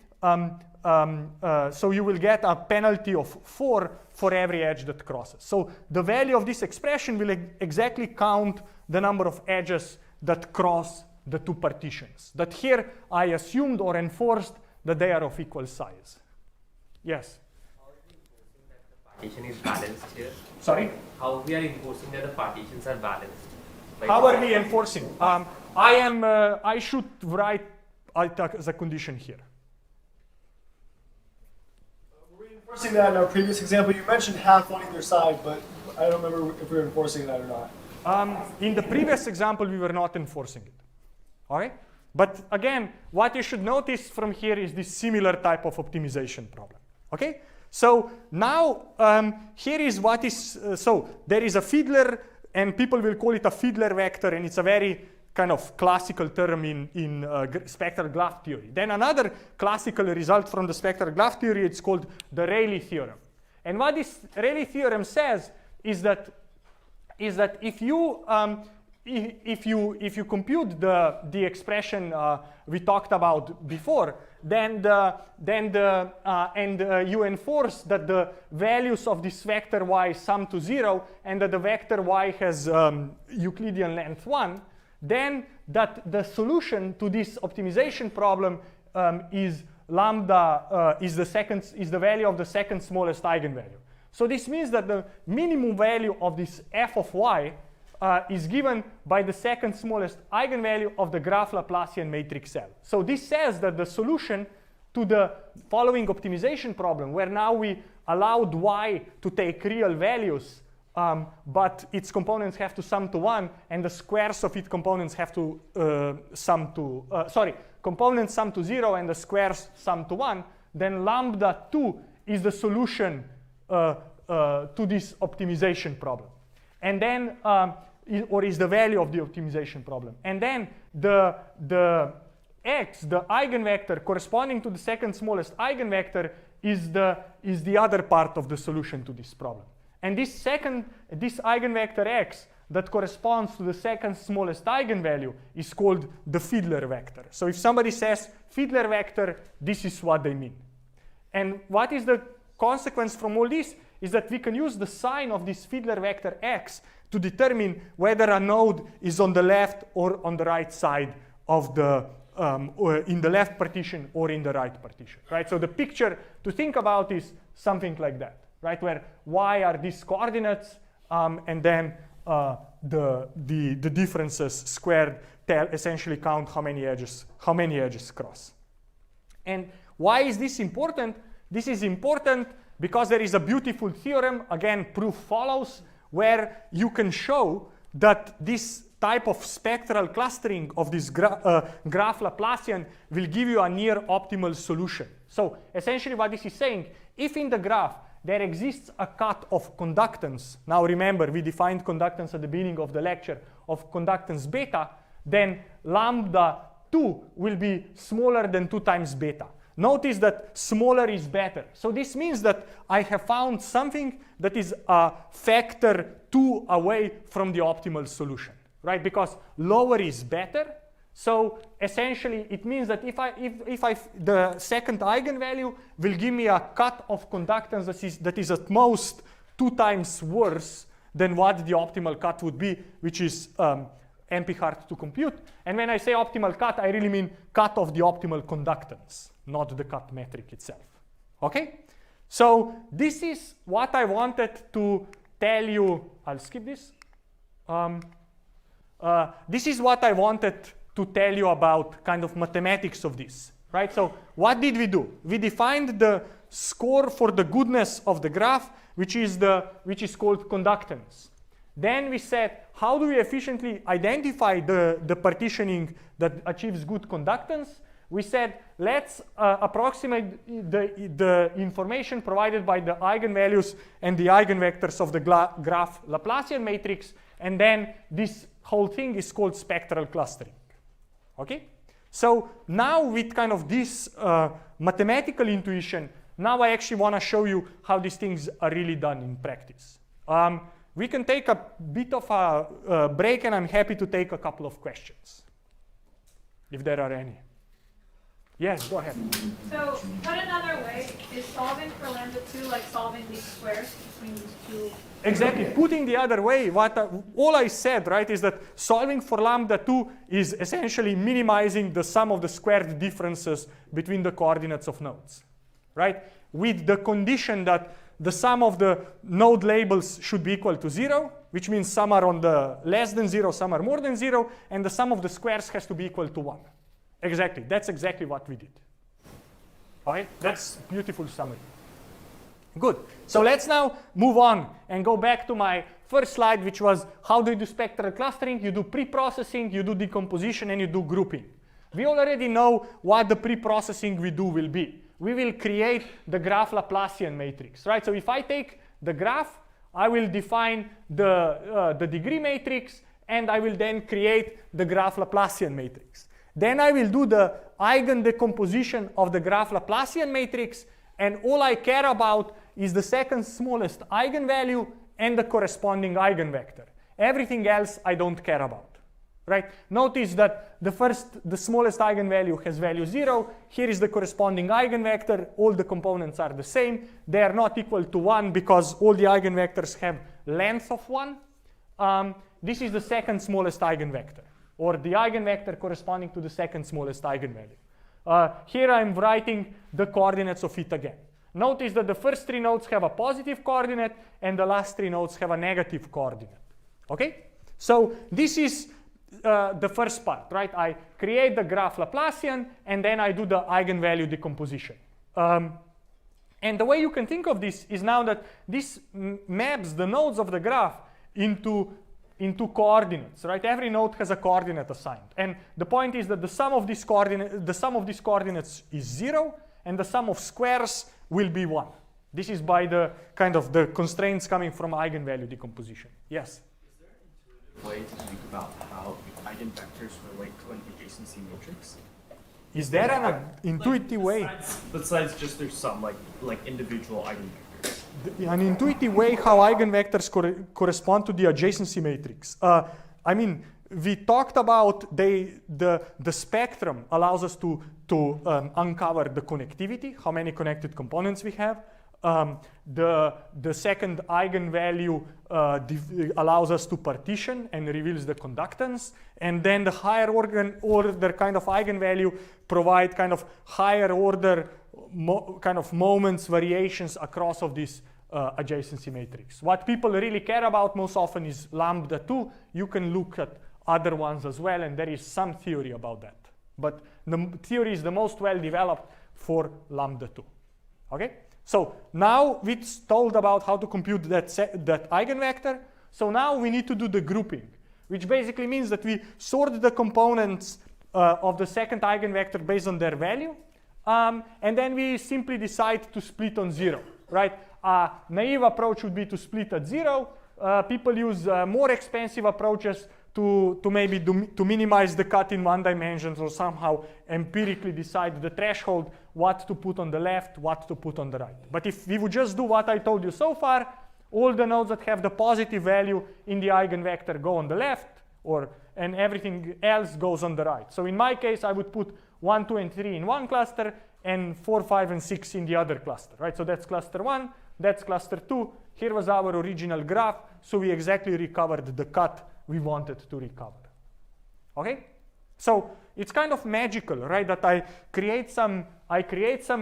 so you will get a penalty of 4 for every edge that crosses. So the value of this expression will exactly count the number of edges that cross the two partitions. That here I assumed or enforced that they are of equal size. Yes? Partition is balanced here. Sorry? How we are enforcing that the partitions are balanced? How are we enforcing? I should write as a condition here. Were we enforcing that in our previous example? You mentioned half on either side, but I don't remember if we were enforcing that or not. In the previous example, we were not enforcing it. All right? But again, what you should notice from here is this similar type of optimization problem. Okay? So now here is what is, so there is a Fiedler, and people will call it a Fiedler vector, and it's a very kind of classical term in spectral graph theory. Then another classical result from the spectral graph theory, it's called the Rayleigh theorem. And what this Rayleigh theorem says is that if you compute the expression we talked about before, then you enforce that the values of this vector y sum to 0, and that the vector y has Euclidean length 1, then that the solution to this optimization problem is lambda is the value of the second smallest eigenvalue. So this means that the minimum value of this f of y is given by the second smallest eigenvalue of the graph Laplacian matrix L. So this says that the solution to the following optimization problem, where now we allowed y to take real values, but its components have to sum to 1, and the squares of its components have to components sum to 0 and the squares sum to 1, then lambda 2 is the solution to this optimization problem. And then, or is the value of the optimization problem. And then the x, the eigenvector corresponding to the second smallest eigenvector, is the other part of the solution to this problem. And this eigenvector x that corresponds to the second smallest eigenvalue is called the Fiedler vector. So if somebody says Fiedler vector, this is what they mean. And what is the consequence from all this is that we can use the sign of this Fiedler vector x to determine whether a node is on the left or on the right side of the, or in the left partition or in the right partition, right? So the picture to think about is something like that, right? Where y are these coordinates, and then the differences squared essentially count how many edges cross. And why is this important? This is important because there is a beautiful theorem, again, proof follows, where you can show that this type of spectral clustering of this graph Laplacian will give you a near optimal solution. So essentially what this is saying, if in the graph there exists a cut of conductance, now remember we defined conductance at the beginning of the lecture, of conductance beta, then lambda 2 will be smaller than 2 times beta. Notice that smaller is better. So this means that I have found something that is a factor 2 away from the optimal solution, right? Because lower is better. So essentially it means that if the second eigenvalue will give me a cut of conductance that is at most 2 times worse than what the optimal cut would be, which is NP hard to compute. And when I say optimal cut, I really mean cut of the optimal conductance, not the cut metric itself. Okay? So this is what I wanted to tell you. I'll skip this. This is what I wanted to tell you about kind of mathematics of this, right? So what did we do? We defined the score for the goodness of the graph, which is called conductance. Then we said, how do we efficiently identify the partitioning that achieves good conductance? We said, let's approximate the information provided by the eigenvalues and the eigenvectors of the graph Laplacian matrix, and then this whole thing is called spectral clustering. Okay? So now with kind of this mathematical intuition, now I actually want to show you how these things are really done in practice. We can take a bit of a break, and I'm happy to take a couple of questions, if there are any. Yes, go ahead. So, put another way, is solving for lambda 2 like solving these squares between these two? Exactly. Putting the other way, all I said, right, is that solving for lambda 2 is essentially minimizing the sum of the squared differences between the coordinates of nodes, right? With the condition that the sum of the node labels should be equal to 0, which means some are on the less than 0, some are more than 0, and the sum of the squares has to be equal to 1. Exactly. That's exactly what we did. All right? That's a beautiful summary. Good. So let's now move on and go back to my first slide, which was how do you do spectral clustering? You do pre-processing, you do decomposition, and you do grouping. We already know what the pre-processing we do will be. We will create the graph Laplacian matrix, right? So if I take the graph, I will define the degree matrix, and I will then create the graph Laplacian matrix. Then I will do the eigen decomposition of the graph Laplacian matrix, and all I care about is the second smallest eigenvalue and the corresponding eigenvector. Everything else I don't care about, right? Notice that the smallest eigenvalue has value 0. Here is the corresponding eigenvector. All the components are the same. They are not equal to 1 because all the eigenvectors have length of 1. This is the second smallest eigenvector, or the eigenvector corresponding to the second smallest eigenvalue. Here I'm writing the coordinates of it again. Notice that the first 3 nodes have a positive coordinate and the last 3 nodes have a negative coordinate. Okay? So this is the first part, right? I create the graph Laplacian and then I do the eigenvalue decomposition. And the way you can think of this is now that this maps the nodes of the graph into coordinates, right? Every node has a coordinate assigned. And the point is that the sum of these coordinates is 0, and the sum of squares will be 1. This is by the kind of the constraints coming from eigenvalue decomposition. Yes? Is there an intuitive way to think about how eigenvectors relate to an adjacency matrix? Is there an intuitive way? Besides just there's some like individual eigenvectors. An intuitive way how eigenvectors correspond to the adjacency matrix. I mean, we talked about the spectrum allows us to uncover the connectivity, how many connected components we have. The second eigenvalue allows us to partition and reveals the conductance. And then the higher order kind of eigenvalue provide kind of higher order kind of moments variations across of this adjacency matrix. What people really care about most often is lambda 2. You can look at other ones as well, and there is some theory about that. But the theory is the most well developed for lambda 2. Okay? So now we told about how to compute that eigenvector. So now we need to do the grouping, which basically means that we sort the components of the second eigenvector based on their value. And then we simply decide to split on 0, right? A naive approach would be to split at 0. People use more expensive approaches to maybe to minimize the cut in one dimension, or somehow empirically decide the threshold, what to put on the left, what to put on the right. But if we would just do what I told you so far, all the nodes that have the positive value in the eigenvector go on the left, and everything else goes on the right. So in my case, I would put 1, 2, and 3 in one cluster, and 4, 5, and 6 in the other cluster, right? So that's cluster 1, that's cluster 2. Here was our original graph, so we exactly recovered the cut we wanted to recover. Okay? So it's kind of magical, right? That I create some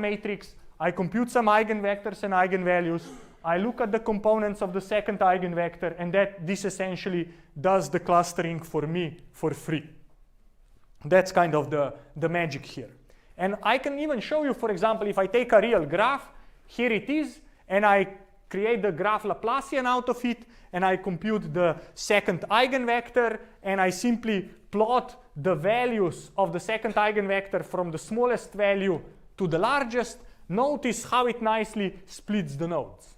matrix, I compute some eigenvectors and eigenvalues, I look at the components of the second eigenvector, and this essentially does the clustering for me for free. That's kind of the magic here. And I can even show you, for example, if I take a real graph, here it is, and I create the graph Laplacian out of it, and I compute the second eigenvector, and I simply plot the values of the second eigenvector from the smallest value to the largest. Notice how it nicely splits the nodes,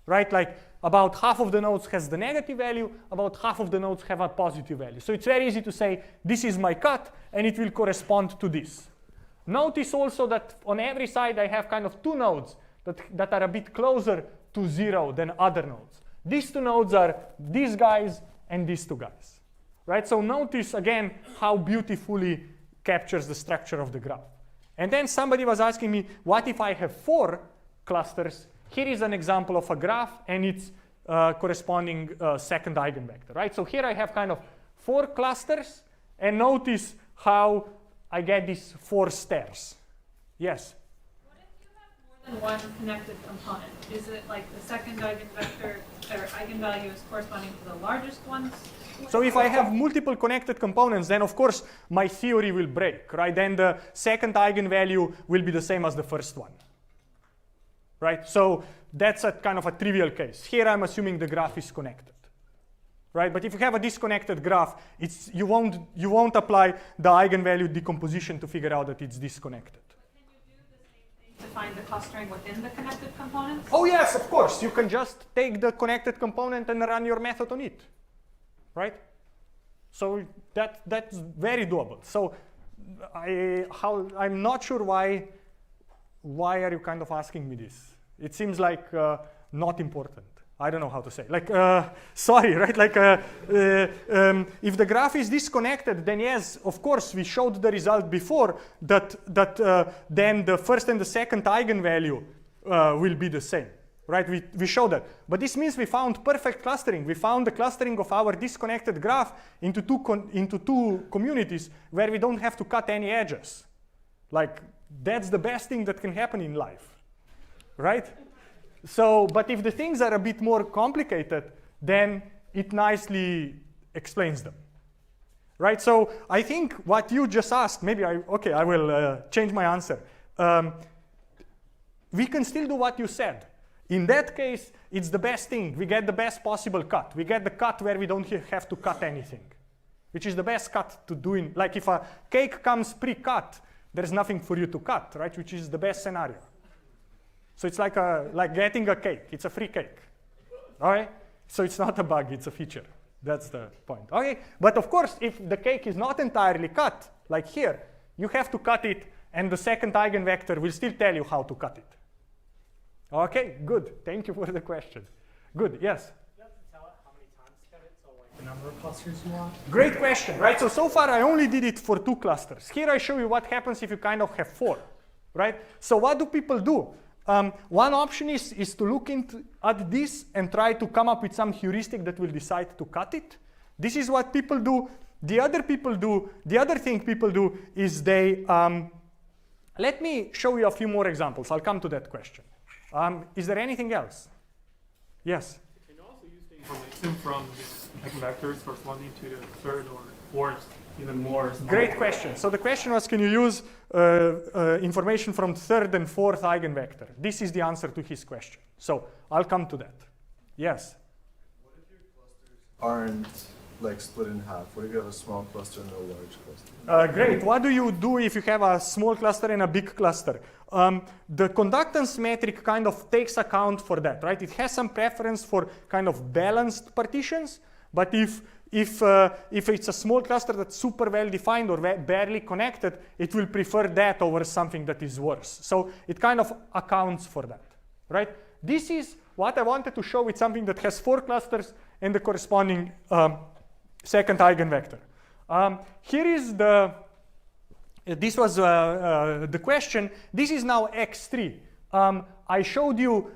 right? Like about half of the nodes has the negative value, about half of the nodes have a positive value. So it's very easy to say, this is my cut, and it will correspond to this. Notice also that on every side I have kind of two nodes that are a bit closer to 0 than other nodes. These two nodes are these guys and these two guys, right? So notice again how beautifully captures the structure of the graph. And then somebody was asking me, what if I have 4 clusters? Here is an example of a graph, and its corresponding second eigenvector, right? So here I have kind of 4 clusters, and notice how I get these 4 stairs. Yes? What if you have more than one connected component? Is it like the second eigenvector or eigenvalue is corresponding to the largest ones? So if I have multiple connected components, then of course my theory will break, right? Then the second eigenvalue will be the same as the first one, right? So that's a kind of a trivial case. Here I'm assuming the graph is connected, right? But if you have a disconnected graph, you won't apply the eigenvalue decomposition to figure out that it's disconnected. But can you do the same thing to find the clustering within the connected components? Oh yes, of course. You can just take the connected component and run your method on it, right? So that's very doable. So I'm not sure why are you kind of asking me this? It seems like not important. I don't know how to say. Like, sorry, right? Like, if the graph is disconnected, then yes, of course, we showed the result before that then the first and the second eigenvalue will be the same, right? We showed that. But this means we found perfect clustering. We found the clustering of our disconnected graph into two communities where we don't have to cut any edges. Like, that's the best thing that can happen in life, right? So, but if the things are a bit more complicated, then it nicely explains them, right? So I think what you just asked, maybe I will change my answer. We can still do what you said. In that case, it's the best thing. We get the best possible cut. We get the cut where we don't have to cut anything, which is the best cut to do. Like if a cake comes pre-cut, there's nothing for you to cut, right? Which is the best scenario. So it's like getting a cake. It's a free cake. All right? So it's not a bug, it's a feature. That's the point. Okay? But of course, if the cake is not entirely cut, like here, you have to cut it and the second eigenvector will still tell you how to cut it. Okay, good. Thank you for the question. Good, yes? You have to tell it how many times to cut it, so like the number of clusters you want. Great question, right? So far I only did it for 2 clusters. Here I show you what happens if you kind of have 4, right? So what do people do? One option is to look at this and try to come up with some heuristic that will decide to cut it. This is what people do. The other thing people do is they, let me show you a few more examples. I'll come to that question. Is there anything else? Yes? Can you also use the information from these eigenvectors corresponding to the third or fourth, even more? Great question. So the question was, can you use information from third and fourth eigenvector? This is the answer to his question. So I'll come to that. Yes? What if your clusters aren't like split in half? What if you have a small cluster and a large cluster? Great. What do you do if you have a small cluster and a big cluster? The conductance metric kind of takes account for that, right? It has some preference for kind of balanced partitions, but if it's a small cluster that's super well defined or barely connected, it will prefer that over something that is worse. So it kind of accounts for that, right? This is what I wanted to show with something that has 4 clusters and the corresponding second eigenvector. Here is this was the question. This is now x3. I showed you,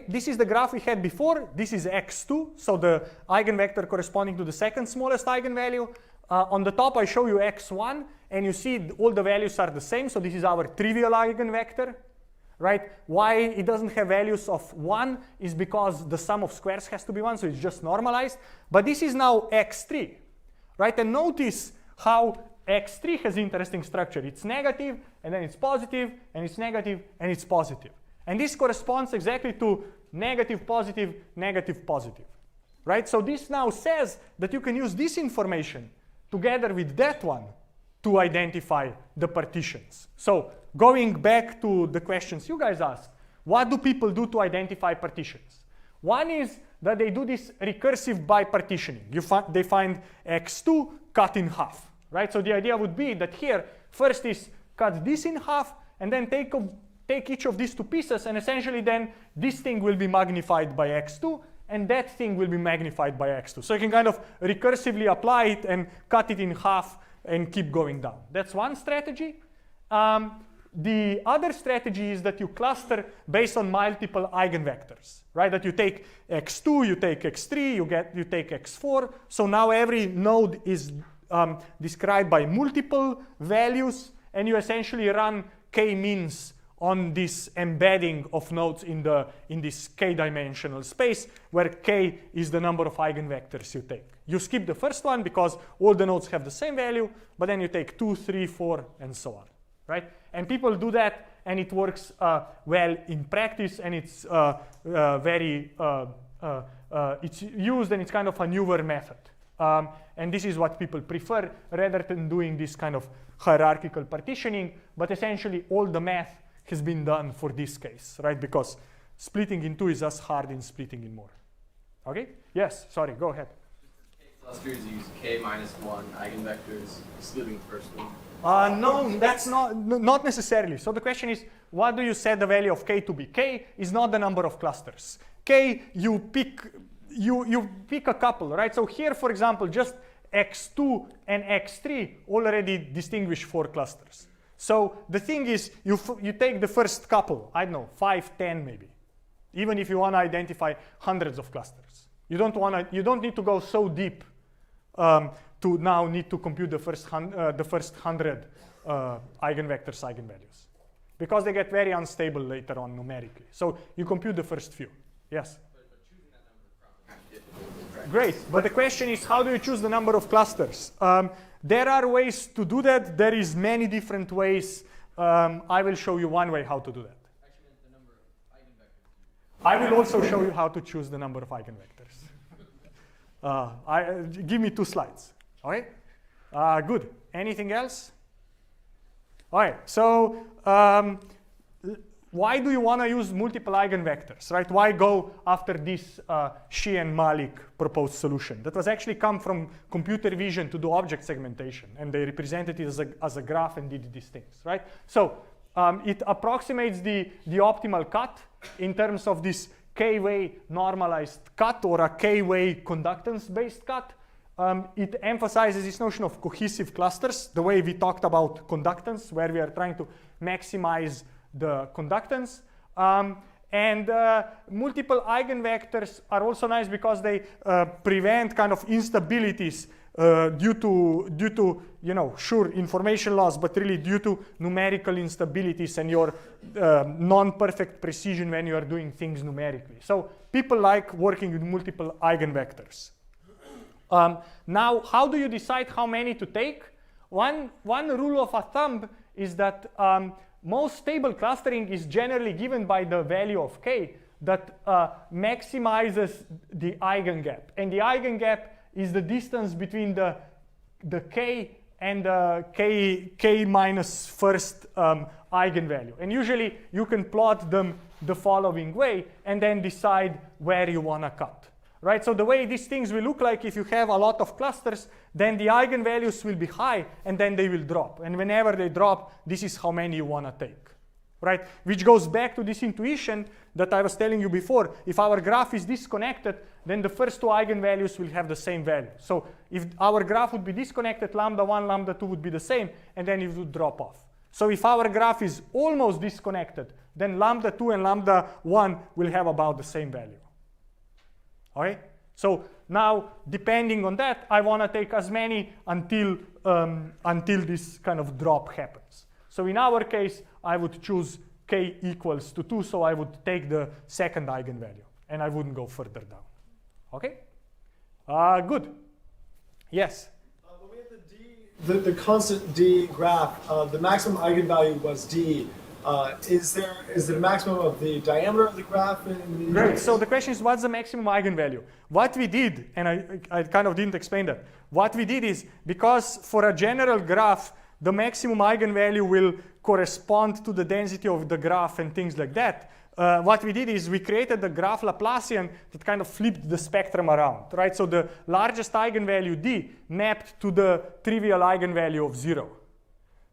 this is the graph we had before. This is x2, so the eigenvector corresponding to the second smallest eigenvalue. On the top, I show you x1, and you see all the values are the same, so this is our trivial eigenvector, right? Why it doesn't have values of 1 is because the sum of squares has to be 1, so it's just normalized. But this is now x3, right? And notice how x3 has interesting structure. It's negative, and then it's positive, and it's negative, and it's positive. And this corresponds exactly to negative, positive, negative, positive, right? So this now says that you can use this information together with that one to identify the partitions. So going back to the questions you guys asked, what do people do to identify partitions? One is that they do this recursive bipartitioning. They find x2 cut in half, right? So the idea would be that here, first is cut this in half, and then take each of these 2 pieces, and essentially then this thing will be magnified by x2, and that thing will be magnified by x2. So you can kind of recursively apply it and cut it in half and keep going down. That's one strategy. The other strategy is that you cluster based on multiple eigenvectors, right? That you take x2, you take x3, you take x4. So now every node is described by multiple values, and you essentially run k-means on this embedding of nodes in this k-dimensional space, where k is the number of eigenvectors you take. You skip the first one because all the nodes have the same value, but then you take 2, 3, 4, and so on, right? And people do that, and it works well in practice, and it's it's used, and it's kind of a newer method. And this is what people prefer rather than doing this kind of hierarchical partitioning, but essentially all the math has been done for this case, right? Because splitting in 2 is as hard in splitting in more. Okay? Yes, sorry, go ahead. K clusters use k minus 1 eigenvectors, excluding the first one. No, that's not necessarily. So the question is, what do you set the value of k to be? K is not the number of clusters. K, you pick a couple, right? So here, for example, just x2 and x3 already distinguish 4 clusters. So the thing is, you take the first couple, I don't know, 5, 10 maybe, even if you want to identify hundreds of clusters. You don't need to go so deep to now need to compute the first 100 eigenvalues, because they get very unstable later on numerically. So you compute the first few. Yes? But choosing that number is probably difficult in practice. Great, but the question is, how do you choose the number of clusters? There are ways to do that. There is many different ways. I will show you one way how to do that. Actually, meant the number of eigenvectors. I will also show you how to choose the number of eigenvectors. Give me 2 slides. All right? Good. Anything else? All right. So why do you want to use multiple eigenvectors, right? Why go after this Shi and Malik proposed solution? That was actually come from computer vision to do object segmentation, and they represented it as a graph and did these things, right? So it approximates the optimal cut in terms of this k-way normalized cut or a k-way conductance-based cut. It emphasizes this notion of cohesive clusters, the way we talked about conductance, where we are trying to maximize the conductance. Multiple eigenvectors are also nice because they prevent kind of instabilities due to sure, information loss, but really due to numerical instabilities and your non-perfect precision when you are doing things numerically. So people like working with multiple eigenvectors. Now, how do you decide how many to take? One rule of thumb is that most stable clustering is generally given by the value of k that maximizes the eigengap. And the eigengap is the distance between the k and the k minus first eigenvalue. And usually you can plot them the following way and then decide where you want to cut. Right, so the way these things will look like, if you have a lot of clusters, then the eigenvalues will be high and then they will drop. And whenever they drop, this is how many you want to take. Right, which goes back to this intuition that I was telling you before. If our graph is disconnected, then the first two eigenvalues will have the same value. So if our graph would be disconnected, lambda 1, lambda 2 would be the same, and then it would drop off. So if our graph is almost disconnected, then lambda 2 and lambda 1 will have about the same value. All right, so now depending on that, I want to take as many until this kind of drop happens. So in our case, I would choose k equals to 2, so I would take the second eigenvalue, and I wouldn't go further down. Okay, good. Yes. When we had the constant d graph, the maximum eigenvalue was d. Is there a maximum of the diameter of the graph? Great. So the question is, what's the maximum eigenvalue? What we did, and I kind of didn't explain that. What we did is, because for a general graph, the maximum eigenvalue will correspond to the density of the graph and things like that. What we did is we created the graph Laplacian that kind of flipped the spectrum around, right? So the largest eigenvalue d mapped to the trivial eigenvalue of 0.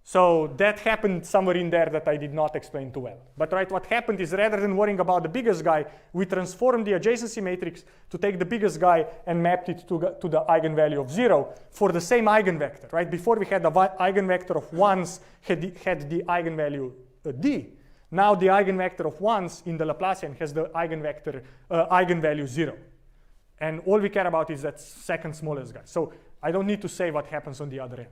So that happened somewhere in there that I did not explain too well. But right, what happened is, rather than worrying about the biggest guy, we transformed the adjacency matrix to take the biggest guy and mapped it to the eigenvalue of 0 for the same eigenvector. Right? Before we had the eigenvector of 1s had the eigenvalue d. Now the eigenvector of 1s in the Laplacian has the eigenvalue 0. And all we care about is that second smallest guy. So I don't need to say what happens on the other end.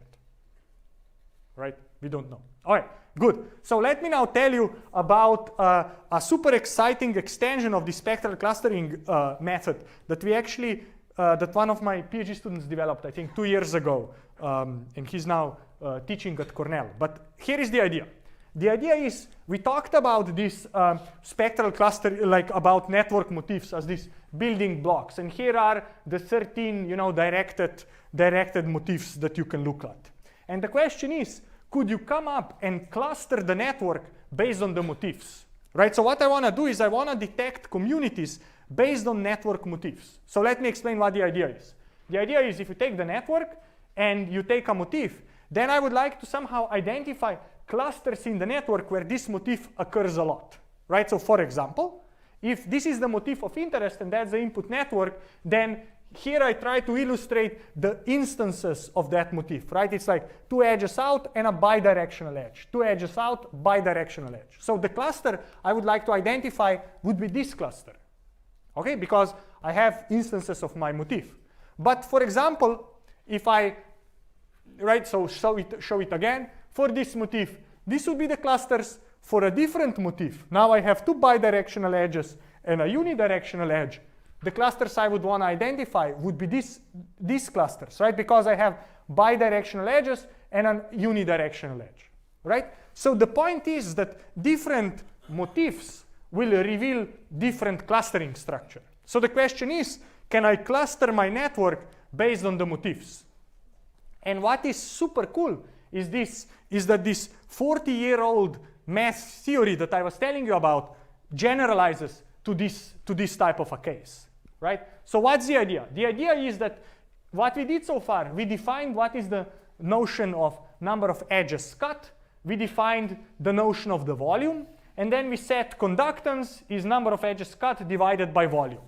Right? We don't know. All right, good. So let me now tell you about a super exciting extension of the spectral clustering method that we actually, that one of my PhD students developed, I think 2 years ago, and he's now teaching at Cornell. But here is the idea. The idea is, we talked about this spectral cluster, like about network motifs as these building blocks, and here are the 13, directed motifs that you can look at. And the question is, could you come up and cluster the network based on the motifs? Right? So what I want to do is I want to detect communities based on network motifs. So let me explain what the idea is. The idea is, if you take the network and you take a motif, then I would like to somehow identify clusters in the network where this motif occurs a lot. Right? So for example, if this is the motif of interest and that's the input network, then here I try to illustrate the instances of that motif, right? It's like 2 edges out and a bidirectional edge. 2 edges out, bidirectional edge. So the cluster I would like to identify would be this cluster, okay? Because I have instances of my motif. But for example, if I, right, so show it again. For this motif, this would be the clusters for a different motif. Now I have 2 bidirectional edges and a unidirectional edge. The clusters I would want to identify would be these clusters, right? Because I have bidirectional edges and a unidirectional edge, right? So the point is that different motifs will reveal different clustering structure. So the question is, can I cluster my network based on the motifs? And what is super cool is that this 40-year-old mass theory that I was telling you about generalizes to this type of a case, right? So what's the idea? The idea is that what we did so far, we defined what is the notion of number of edges cut, we defined the notion of the volume, and then we set conductance is number of edges cut divided by volume.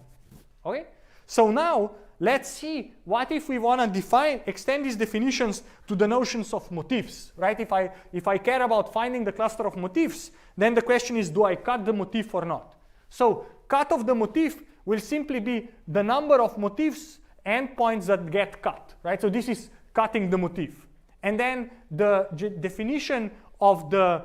Okay? So now let's see what if we want to extend these definitions to the notions of motifs, right? If I care about finding the cluster of motifs, then the question is, do I cut the motif or not? So cut of the motif will simply be the number of motifs endpoints that get cut, right? So this is cutting the motif. And then the definition of the,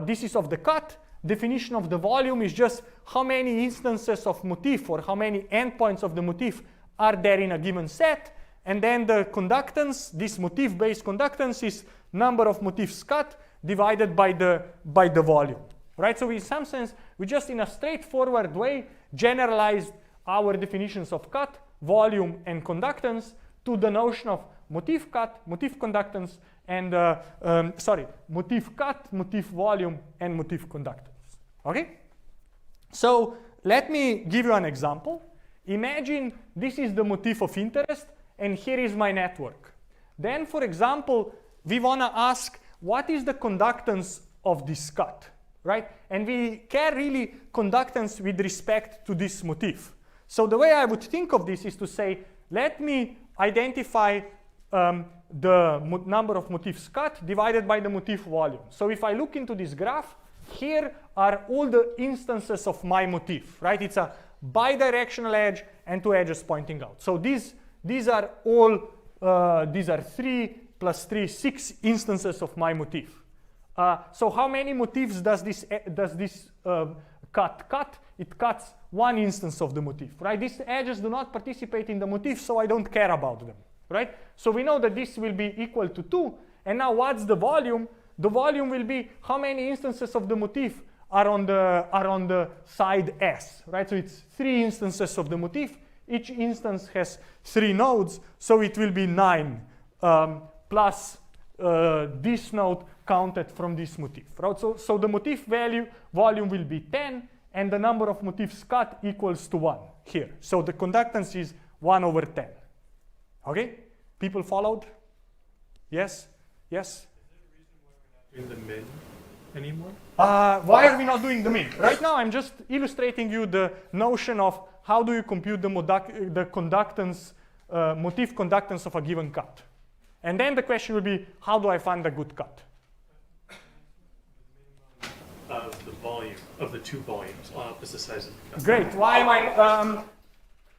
this is of the cut, definition of the volume is just how many instances of motif or how many endpoints of the motif are there in a given set. And then the conductance, this motif-based conductance is number of motifs cut divided by the volume, right? So in some sense, we just in a straightforward way generalized our definitions of cut, volume, and conductance to the notion of motif cut, motif conductance, and motif cut, motif volume, and motif conductance. Okay? So let me give you an example. Imagine this is the motif of interest, and here is my network. Then, for example, we want to ask what is the conductance of this cut, right? And we care really conductance with respect to this motif. So the way I would think of this is to say, let me identify the number of motifs cut divided by the motif volume. So if I look into this graph, here are all the instances of my motif, right? It's a bidirectional edge and two edges pointing out. So these are all, these are 3 plus 3, 6 instances of my motif. So how many motifs does this cut? It cuts 1 instance of the motif, right? These edges do not participate in the motif, so I don't care about them, right? So we know that this will be equal to 2. And now what's the volume? The volume will be how many instances of the motif are on the side S, right? So it's 3 instances of the motif. Each instance has 3 nodes, so it will be 9 plus this node counted from this motif, right? So the motif volume will be 10, and the number of motifs cut equals to 1 here. So the conductance is 1 over 10. Okay? People followed? Yes? Yes? In the min anymore? Why are we not doing the min? Right now, I'm just illustrating you the notion of how do you compute the conductance, motif conductance of a given cut. And then the question will be, how do I find a good cut? Of the volume, of the 2 volumes on opposite sides of the cut. Great. Why am I?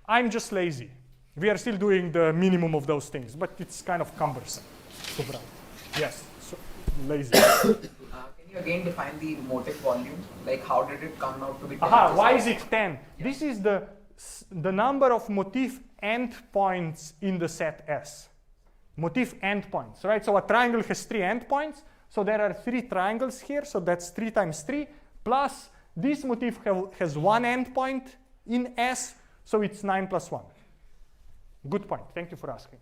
I'm just lazy. We are still doing the minimum of those things, but it's kind of cumbersome. Yes. So lazy. Can you again define the motif volume? Like how did it come out to be 10? Why is it 10? Yeah. This is the number of motif endpoints in the set S. Motif endpoints, right? So a triangle has 3 endpoints. So there are 3 triangles here. So that's 3 times 3. Plus this motif has 1 endpoint in S. So it's 9 plus 1. Good point. Thank you for asking.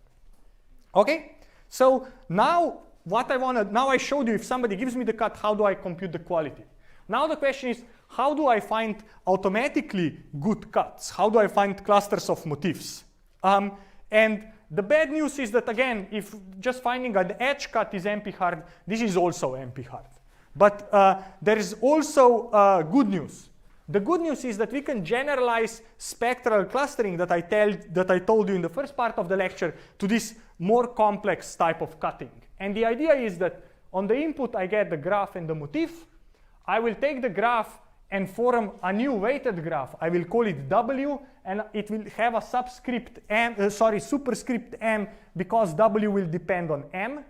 Okay. So now now I showed you if somebody gives me the cut, how do I compute the quality? Now the question is, how do I find automatically good cuts? How do I find clusters of motifs? And the bad news is that, again, if just finding an edge cut is NP-hard, this is also NP-hard. But there is also good news. The good news is that we can generalize spectral clustering that I told you in the first part of the lecture to this more complex type of cutting. And the idea is that on the input, I get the graph and the motif. I will take the graph and form a new weighted graph. I will call it W, and it will have a superscript M, because W will depend on M,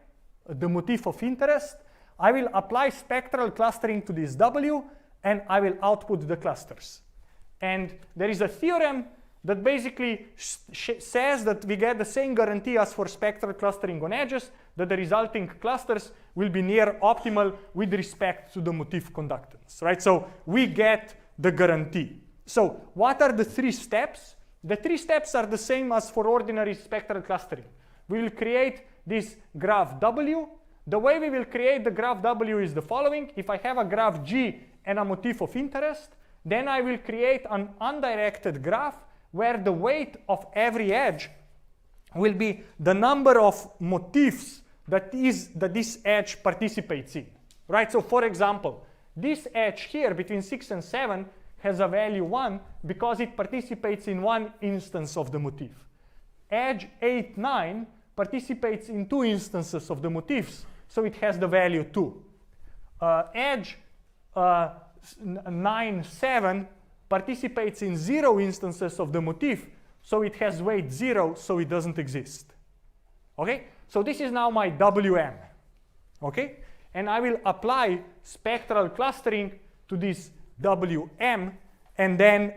the motif of interest. I will apply spectral clustering to this W, and I will output the clusters. And there is a theorem that basically says that we get the same guarantee as for spectral clustering on edges, that the resulting clusters will be near optimal with respect to the motif conductance, right? So we get the guarantee. So what are the 3 steps? The 3 steps are the same as for ordinary spectral clustering. We will create this graph W. the way we will create the graph W is the following. If I have a graph G and a motif of interest, then I will create an undirected graph where the weight of every edge will be the number of motifs that this edge participates in, right? So for example, this edge here between 6 and 7 has a value 1 because it participates in one instance of the motif. Edge 8, 9 participates in 2 instances of the motifs, so it has the value 2. Edge 9, 7 participates in 0 instances of the motif, so it has weight 0, so it doesn't exist. Okay? So this is now my Wm. Okay? And I will apply spectral clustering to this Wm, and then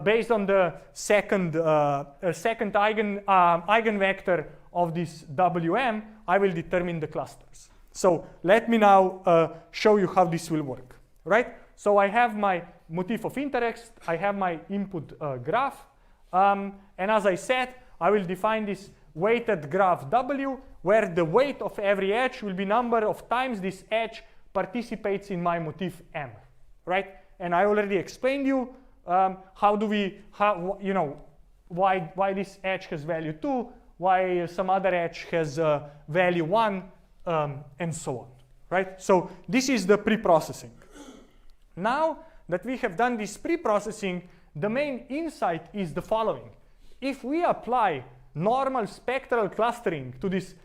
based on the second eigenvector of this Wm, I will determine the clusters. So let me now show you how this will work. Right? So I have my motif of interest, I have my input graph, and as I said, I will define this weighted graph W, where the weight of every edge will be number of times this edge participates in my motif M, right? And I already explained you why this edge has value 2, why some other edge has value 1, and so on, right? So this is the pre-processing. Now that we have done this pre-processing, the main insight is the following. If we apply normal spectral clustering to this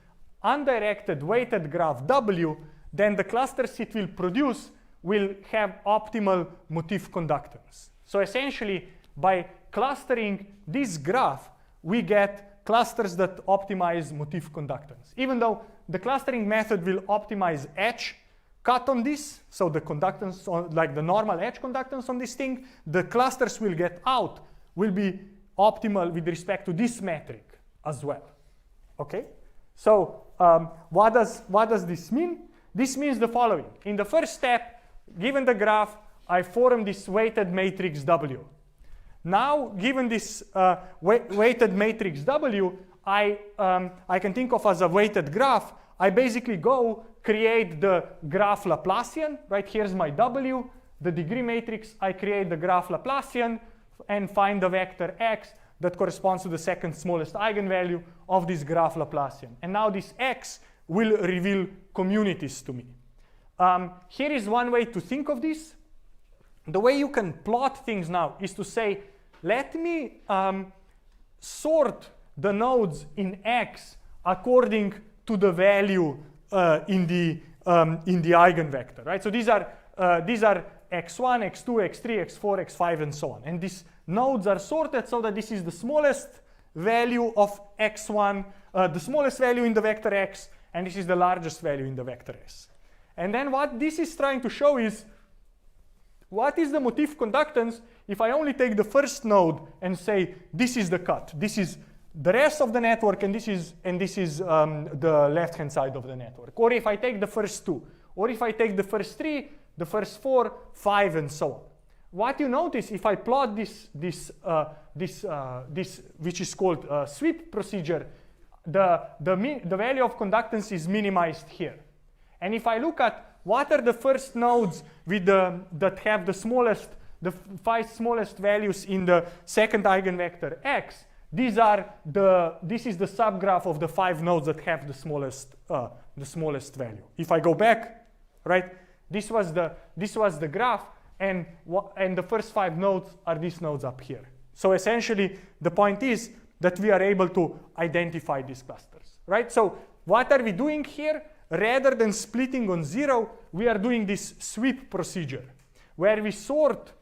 undirected weighted graph W, then the clusters it will produce will have optimal motif conductance. So essentially, by clustering this graph, we get clusters that optimize motif conductance. Even though the clustering method will optimize edge cut on this, so the conductance, like the normal edge conductance on this thing, the clusters will get out will be optimal with respect to this metric as well. Okay? So what does this mean? This means the following. In the first step, given the graph, I form this weighted matrix W. Now, given this weighted matrix W, I can think of as a weighted graph. I basically go create the graph Laplacian, right? Here's my W, the degree matrix. I create the graph Laplacian and find the vector x that corresponds to the second smallest eigenvalue of this graph Laplacian. And now this x will reveal communities to me. Here is one way to think of this. The way you can plot things now is to say, let me sort the nodes in X according to the value in the eigenvector, right? So these are x1, x2, x3, x4, x5, and so on. And these nodes are sorted so that this is the smallest value of x1, the smallest value in the vector x, and this is the largest value in the vector s. And then what this is trying to show is what is the motif conductance if I only take the first node and say this is the cut, this is the rest of the network, and this is the left-hand side of the network. Or if I take the first two, or if I take the first three, the first 4, 5, and so on. What you notice if I plot this which is called sweep procedure, the value of conductance is minimized here. And if I look at what are the first nodes with that have the 5 smallest values in the second eigenvector x, this is the subgraph of the 5 nodes that have the smallest value. If I go back, right, this was the graph, and the first 5 nodes are these nodes up here. So essentially, the point is that we are able to identify these clusters, right? So what are we doing here? Rather than splitting on 0, we are doing this sweep procedure, where we sort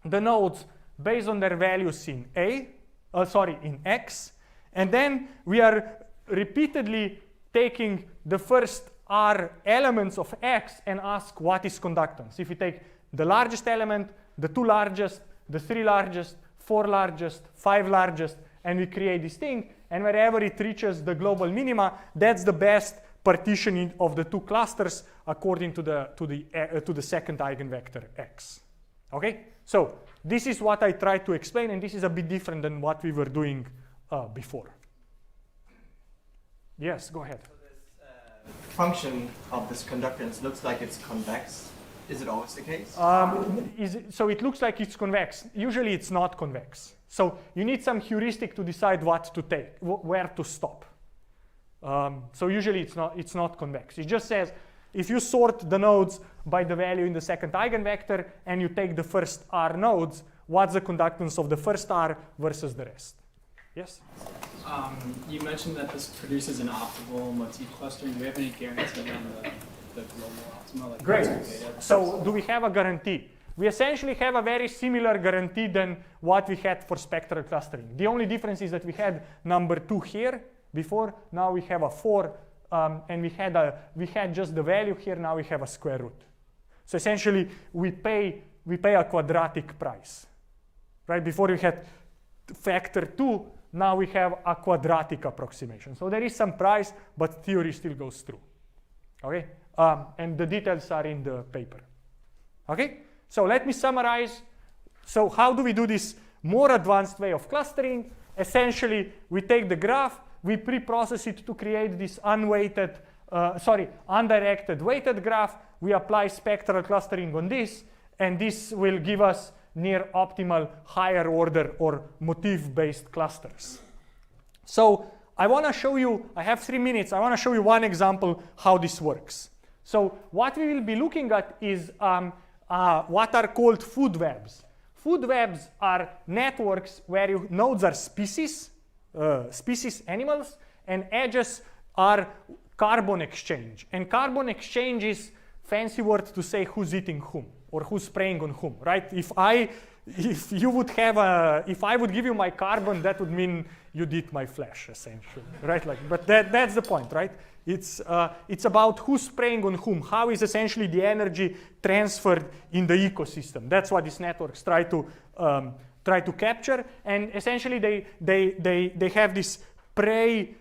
the nodes based on their values in in X, and then we are repeatedly taking the first R elements of X and ask what is conductance. If you take the largest element, the 2 largest, the 3 largest, 4 largest, 5 largest, and we create this thing, and wherever it reaches the global minima, that's the best partitioning of the 2 clusters according to the second eigenvector X. Okay? So this is what I tried to explain, and this is a bit different than what we were doing before. Yes, go ahead. So this function of this conductance looks like it's convex. Is it always the case? So it looks like it's convex. Usually it's not convex. So you need some heuristic to decide what to take, where to stop. So usually it's not convex. It just says if you sort the nodes by the value in the second eigenvector and you take the first R nodes, what's the conductance of the first R versus the rest? Yes? You mentioned that this produces an optimal motif clustering. Do we have any guarantee on the global optima? Like Great. data? So do we have a guarantee? We essentially have a very similar guarantee than what we had for spectral clustering. The only difference is that we had number 2 here before. Now we have a 4, and we had just the value here. Now we have a square root. So essentially, we pay a quadratic price, right? Before we had factor 2. Now we have a quadratic approximation. So there is some price, but theory still goes through. Okay, and the details are in the paper. Okay. So let me summarize. So how do we do this more advanced way of clustering? Essentially, we take the graph, we pre-process it to create this undirected weighted graph. We apply spectral clustering on this, and this will give us near optimal higher order or motif-based clusters. So I want to show you, I have 3 minutes, I want to show you one example how this works. So what we will be looking at is what are called food webs. Food webs are networks where nodes are species animals, and edges are carbon exchange. And carbon exchange is fancy word to say who's eating whom or who's preying on whom, right? If I would give you my carbon, that would mean you'd eat my flesh, essentially, right? But that's the point, right? It's about who's preying on whom. How is essentially the energy transferred in the ecosystem? That's what these networks try to capture. And essentially, they have this prey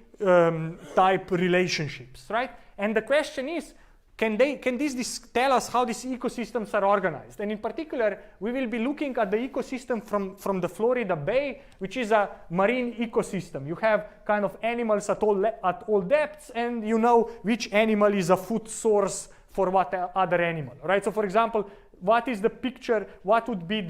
type relationships, right? And the question is, can this tell us how these ecosystems are organized? And in particular, we will be looking at the ecosystem from the Florida Bay, which is a marine ecosystem. You have kind of animals at all depths, and you know which animal is a food source for what other animal, right? So for example, what is the picture? What would be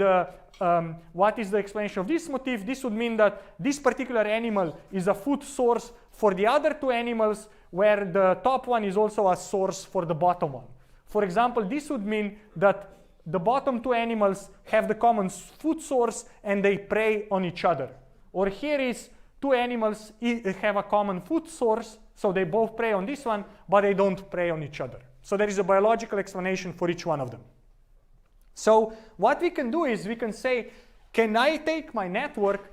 what is the explanation of this motif? This would mean that this particular animal is a food source for the other 2 animals, where the top one is also a source for the bottom one. For example, this would mean that the bottom 2 animals have the common food source and they prey on each other. Or here is 2 animals have a common food source, so they both prey on this one, but they don't prey on each other. So there is a biological explanation for each one of them. So what we can do is we can say, can I take my network,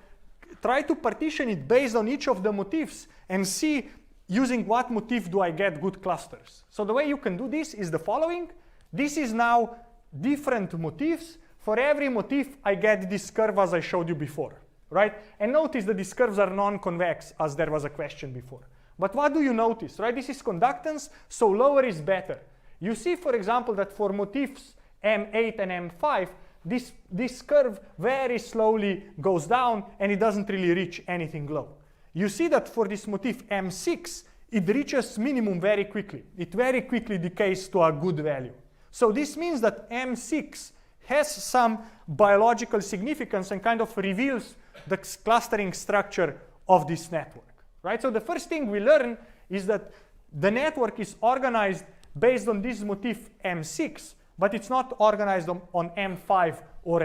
try to partition it based on each of the motifs and see using what motif do I get good clusters. So the way you can do this is the following. This is now different motifs. For every motif, I get this curve as I showed you before, right? And notice that these curves are non-convex, as there was a question before. But what do you notice, right? This is conductance, so lower is better. You see, for example, that for motifs M8 and M5, this curve very slowly goes down and it doesn't really reach anything low. You see that for this motif M6, it reaches minimum very quickly. It very quickly decays to a good value. So this means that M6 has some biological significance and kind of reveals the clustering structure of this network, right? So the first thing we learn is that the network is organized based on this motif M6, but it's not organized on M5 or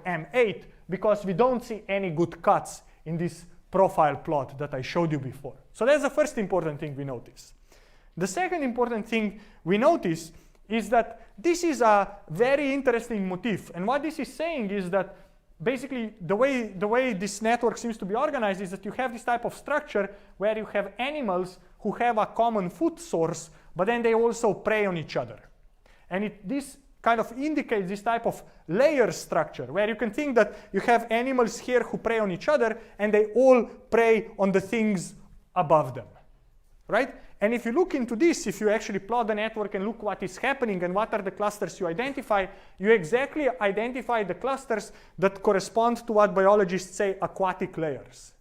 M8 because we don't see any good cuts in this profile plot that I showed you before. So that's the first important thing we notice. The second important thing we notice is that this is a very interesting motif. And what this is saying is that basically the way this network seems to be organized is that you have this type of structure where you have animals who have a common food source, but then they also prey on each other. And this kind of indicates this type of layer structure, where you can think that you have animals here who prey on each other, and they all prey on the things above them, right? And if you look into this, if you actually plot the network and look what is happening and what are the clusters you identify, you exactly identify the clusters that correspond to what biologists say aquatic layers,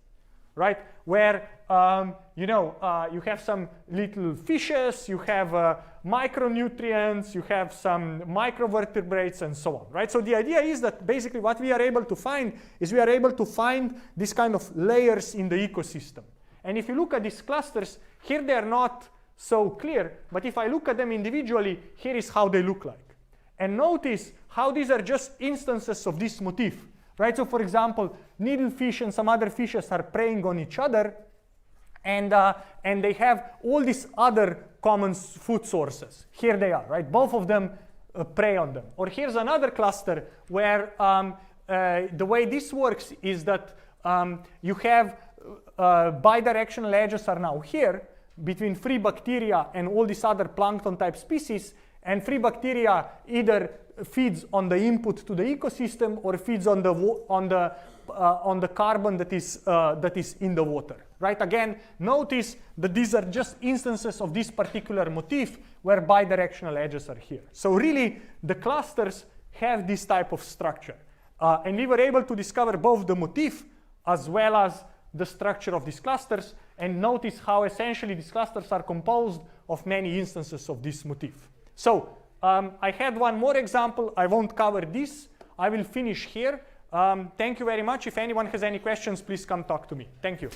right? Where you have some little fishes, you have micronutrients, you have some microvertebrates, and so on, right? So the idea is that basically what we are able to find is we are able to find this kind of layers in the ecosystem. And if you look at these clusters, here they are not so clear, but if I look at them individually, here is how they look like. And notice how these are just instances of this motif, right? So for example, needlefish and some other fishes are preying on each other, and they have all these other common food sources. Here they are, right? Both of them prey on them. Or here's another cluster where the way this works is that you have bidirectional edges are now here between free bacteria and all these other plankton type species, and free bacteria either feeds on the input to the ecosystem or feeds on the carbon that is in the water, right? Again, notice that these are just instances of this particular motif where bidirectional edges are here. So really, the clusters have this type of structure. And we were able to discover both the motif as well as the structure of these clusters, and notice how essentially these clusters are composed of many instances of this motif. So I had one more example. I won't cover this. I will finish here. Thank you very much. If anyone has any questions, please come talk to me. Thank you.